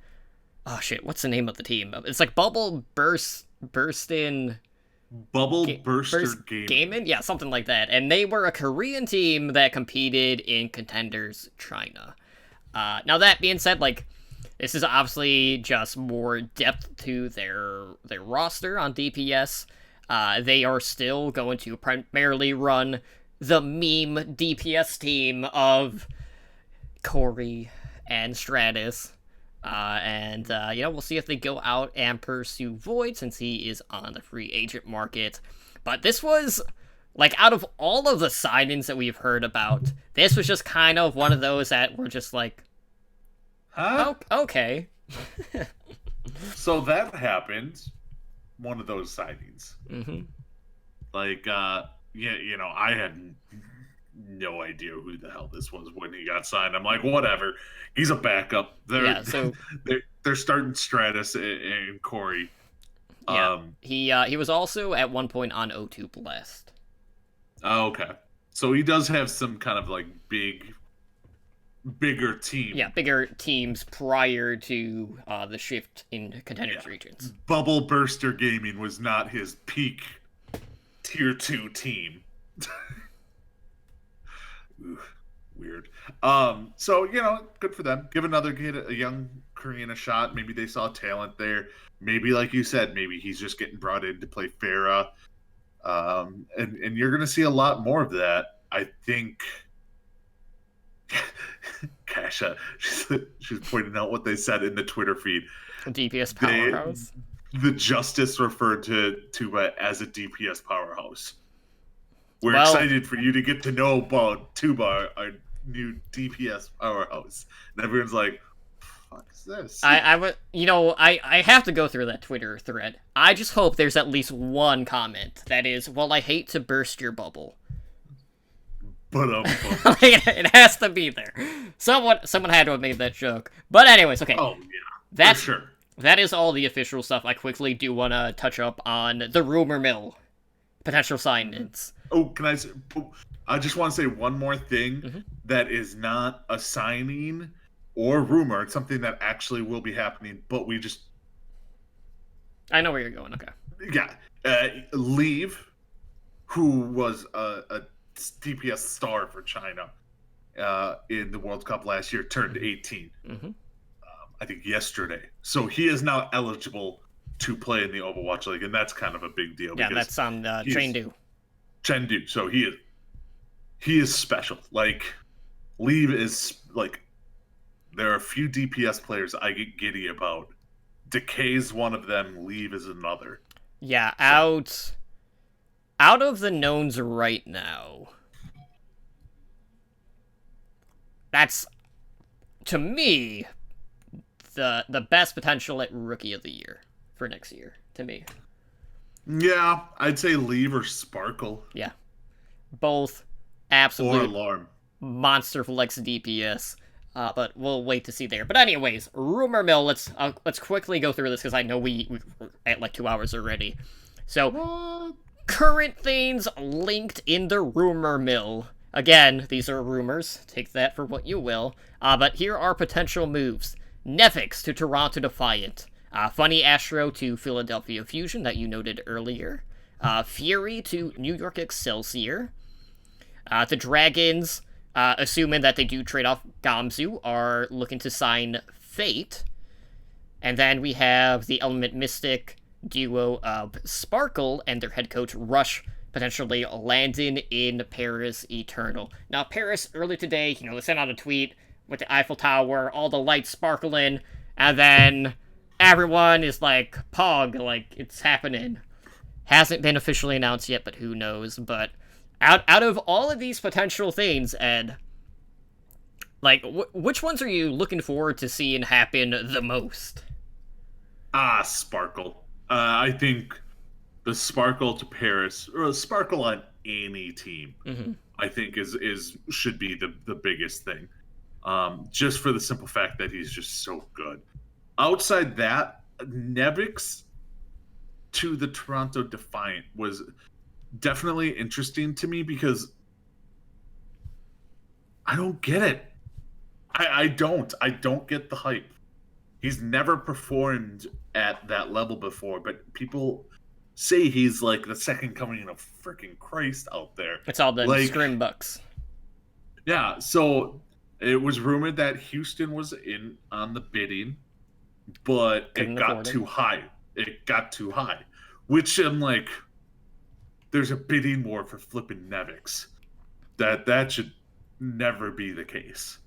Oh, shit, what's the name of the team? It's like Bubble Burstin... Burster Gaming? Yeah, something like that. And they were a Korean team that competed in Contenders China. Now, that being said, like, this is obviously just more depth to their roster on DPS. They are still going to primarily run the meme DPS team of Corey and Stratus. We'll see if they go out and pursue Void, since he is on the free agent market. But this was, like, out of all of the signings that we've heard about, this was just kind of one of those that were just like, huh? Oh, okay. So that happened. One of those signings. Mm-hmm. Like, I had no idea who the hell this was when he got signed. I'm like, whatever. He's a backup. They're starting Stratus and Corey. Yeah. He was also at one point on O2 Blast. Oh, okay. So he does have some kind of like bigger team. Yeah, bigger teams prior to the shift in Contenders regions. Bubble Burster Gaming was not his peak tier 2 team. Ooh, weird. So, good for them. Give another kid, a young Korean, a shot. Maybe they saw talent there. Maybe, like you said, maybe he's just getting brought in to play Pharah. And you're going to see a lot more of that. I think Kasha, she's pointing out what they said in the Twitter feed. DPS powerhouse. The Justice referred to Tuba as a DPS powerhouse. We're excited for you to get to know about Tuba, our new DPS powerhouse. And everyone's like, fuck is this? I have to go through that Twitter thread. I just hope there's at least one comment that is, well, I hate to burst your bubble. But it has to be there. Someone had to have made that joke. But anyways, okay. Oh yeah, for sure. That is all the official stuff. I quickly do want to touch up on the rumor mill potential signings. Oh, I just want to say one more thing that is not a signing or rumor. It's something that actually will be happening, but I know where you're going. Okay. Yeah, Leave, who was a DPS star for China in the World Cup last year, turned 18. I think yesterday. So he is now eligible to play in the Overwatch League, and that's kind of a big deal. Yeah, that's on Chengdu. Chengdu. So he is special. Like, Leave is, like, there are a few DPS players I get giddy about. Decay's one of them, Leave is another. Yeah, out of the knowns right now, that's, to me, the best potential at Rookie of the Year for next year, to me. Yeah, I'd say Leave or Sparkle. Yeah. Both absolute or Alarm. Monster flex DPS. But we'll wait to see there. But anyways, rumor mill. Let's quickly go through this because I know we're at like 2 hours already. So, current things linked in the rumor mill. Again, these are rumors. Take that for what you will. But here are potential moves: Nevix to Toronto Defiant, Funny Astro to Philadelphia Fusion that you noted earlier, Fury to New York Excelsior, the Dragons. Assuming that they do trade off Gamzu, are looking to sign Fate. And then we have the Element Mystic duo of Sparkle and their head coach Rush, potentially landing in Paris Eternal. Now, Paris, early today, they sent out a tweet with the Eiffel Tower, all the lights sparkling, and then everyone is like, Pog, like, it's happening. Hasn't been officially announced yet, but who knows, but... Out of all of these potential things, Ed, like, which ones are you looking forward to seeing happen the most? Sparkle. I think the Sparkle to Paris, or a Sparkle on any team, I think should be the biggest thing. Just for the simple fact that he's just so good. Outside that, Nevix to the Toronto Defiant was definitely interesting to me because I don't get it. I don't get the hype. He's never performed at that level before, but people say he's like the second coming of freaking Christ out there. It's all the Scrim Bucks. Yeah, so it was rumored that Houston was in on the bidding, but it got too high. It got too high, which I'm like, there's a bidding war for flipping Nevix. That should never be the case.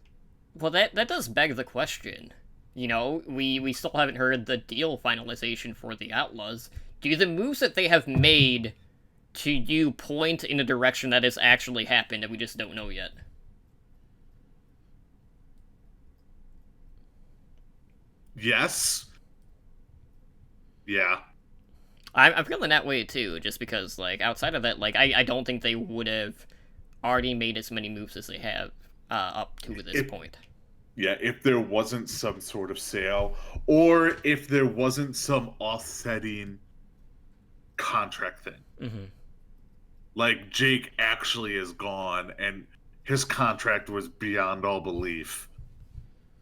Well, that does beg the question. We still haven't heard the deal finalization for the Outlaws. Do the moves that they have made to you point in a direction that has actually happened and we just don't know yet? Yes. Yeah. I'm feeling that way too, just because, like, outside of that, like, I don't think they would have already made as many moves as they have up to this point. Yeah, if there wasn't some sort of sale, or if there wasn't some offsetting contract thing. Like, Jake actually is gone, and his contract was beyond all belief,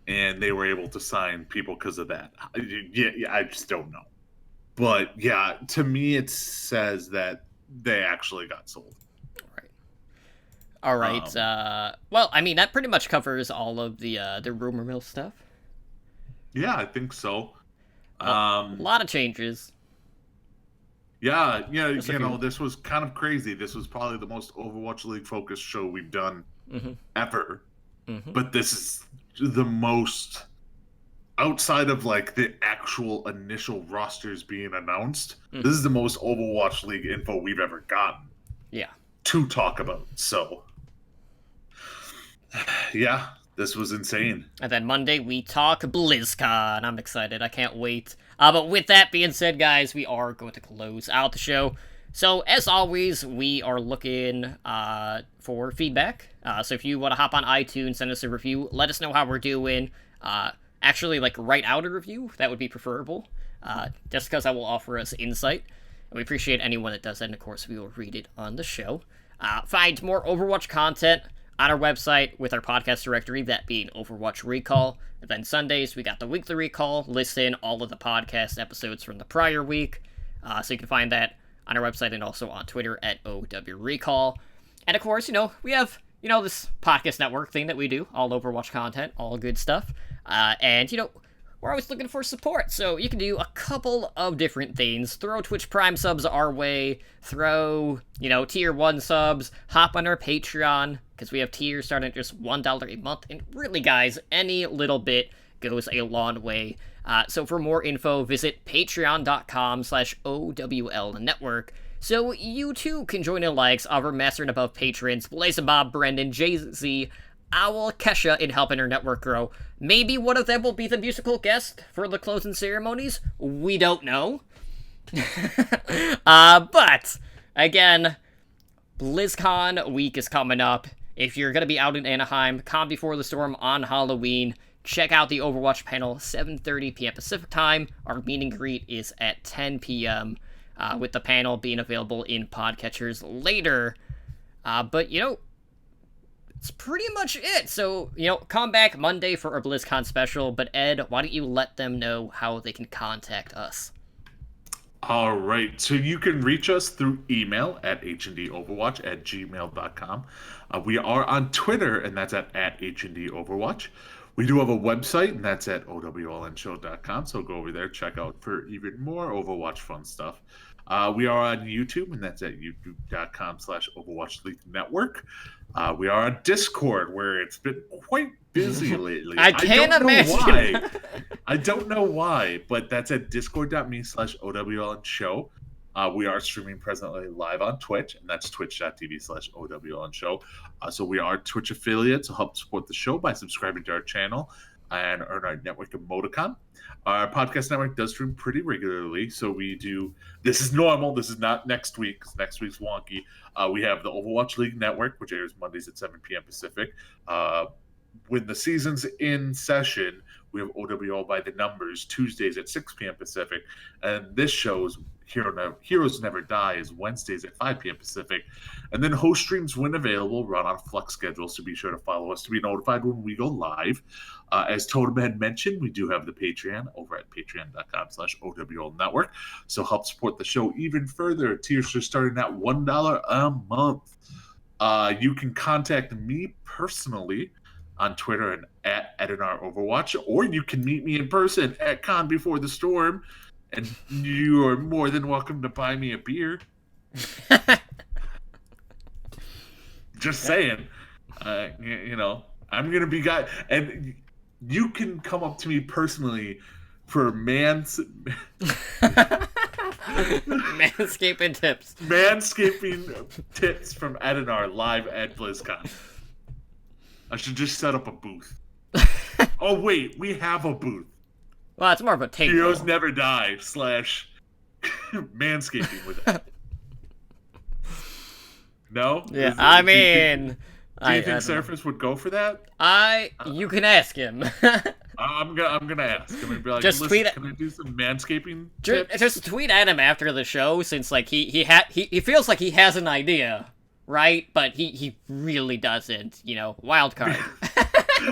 and they were able to sign people because of that. Yeah, I just don't know. But yeah, to me, it says that they actually got sold. All right. Well, I mean, that pretty much covers all of the rumor mill stuff. Yeah, I think so. A lot of changes. Yeah, this was kind of crazy. This was probably the most Overwatch League focused show we've done ever. But this is the most... Outside of, like, the actual initial rosters being announced, this is the most Overwatch League info we've ever gotten. Yeah. To talk about. So, yeah, this was insane. And then Monday, we talk BlizzCon. I'm excited. I can't wait. But with that being said, guys, we are going to close out the show. So, as always, we are looking for feedback. So if you want to hop on iTunes, send us a review, let us know how we're doing. Actually, like, write out a review. That would be preferable, just because that will offer us insight. And we appreciate anyone that does that, and of course, we will read it on the show. Find more Overwatch content on our website with our podcast directory, that being Overwatch Recall. And then Sundays, we got the weekly recall. Listen all of the podcast episodes from the prior week. So you can find that on our website and also on Twitter at OW Recall. And of course, we have, this podcast network thing that we do, all Overwatch content, all good stuff. And, we're we're always looking for support. So you can do a couple of different things. Throw Twitch Prime subs our way. Throw, tier 1 subs. Hop on our Patreon, because we have tiers starting at just $1 a month. And really, guys, any little bit goes a long way. So for more info, visit patreon.com/OWL Network. So you too can join in likes of our Master and Above patrons, Blaze and Bob, Brendan, Jay-Z, Owl, Kesha, in helping our network grow. Maybe one of them will be the musical guest for the closing ceremonies. We don't know. But, again, BlizzCon week is coming up. If you're going to be out in Anaheim, Calm Before the Storm on Halloween, check out the Overwatch panel, 7:30 p.m. Pacific time. Our meet and greet is at 10 p.m., with the panel being available in podcatchers later. But, it's pretty much it. So, come back Monday for our BlizzCon special. But, Ed, why don't you let them know how they can contact us? All right. So you can reach us through email at hndoverwatch@gmail.com. We are on Twitter, and that's at @hndoverwatch. We do have a website, and that's at owlnshow.com. So go over there, check out for even more Overwatch fun stuff. We are on YouTube, and that's at youtube.com/Overwatch League Network. We are on Discord, where it's been quite busy lately. I can't imagine why. I don't know why, but that's at discord.me/OWLnshow. We are streaming presently live on Twitch, and that's twitch.tv/OWLnshow. So we are Twitch affiliates, so help support the show by subscribing to our channel and earn our network emoticon. Our podcast network does stream pretty regularly, so we do. This is normal. This is not next week, because next week's wonky. We have the Overwatch League Network, which airs Mondays at 7 p.m. Pacific. When the season's in session, we have OWL by the Numbers Tuesdays at 6 p.m. Pacific, and this show's Heroes Never Die is Wednesdays at 5 p.m. Pacific. And then host streams, when available, run on flex schedules, so be sure to follow us to be notified when we go live. As Totem had mentioned, we do have the Patreon over at patreon.com/OWL Network. So help support the show even further. Tiers are starting at $1 a month. You can contact me personally on Twitter and at Edinar Overwatch, or you can meet me in person at Con Before the Storm. And you are more than welcome to buy me a beer. Just saying. I'm going to be guy. And you can come up to me personally for manscaping tips. Manscaping tips from Edinar live at BlizzCon. I should just set up a booth. Oh, wait. We have a booth. Well, it's more of a take. Heroes Never Die / manscaping with it. No? Yeah, do you think Surface would go for that? You can ask him. I'm gonna ask. I'm gonna be like, just tweet. Can I do some manscaping tips? Just tweet at him after the show, since he feels like he has an idea, right? But he really doesn't. Wild card.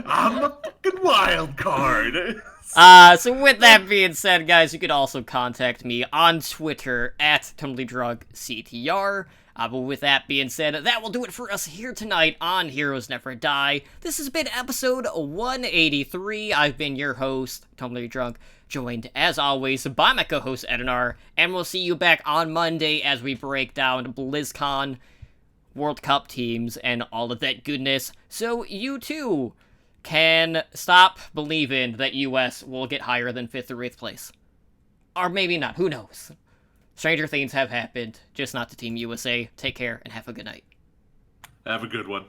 I'm a fucking wild card. So with that being said, guys, you can also contact me on Twitter at TumblyDrugCTR. But with that being said, that will do it for us here tonight on Heroes Never Die. This has been episode 183. I've been your host, Tumbly Drunk, joined, as always, by my co-host, Edinar, and we'll see you back on Monday as we break down BlizzCon, World Cup teams, and all of that goodness. So you, too, can stop believing that US will get higher than 5th or 8th place. Or maybe not, who knows? Stranger things have happened, just not to Team USA. Take care, and have a good night. Have a good one.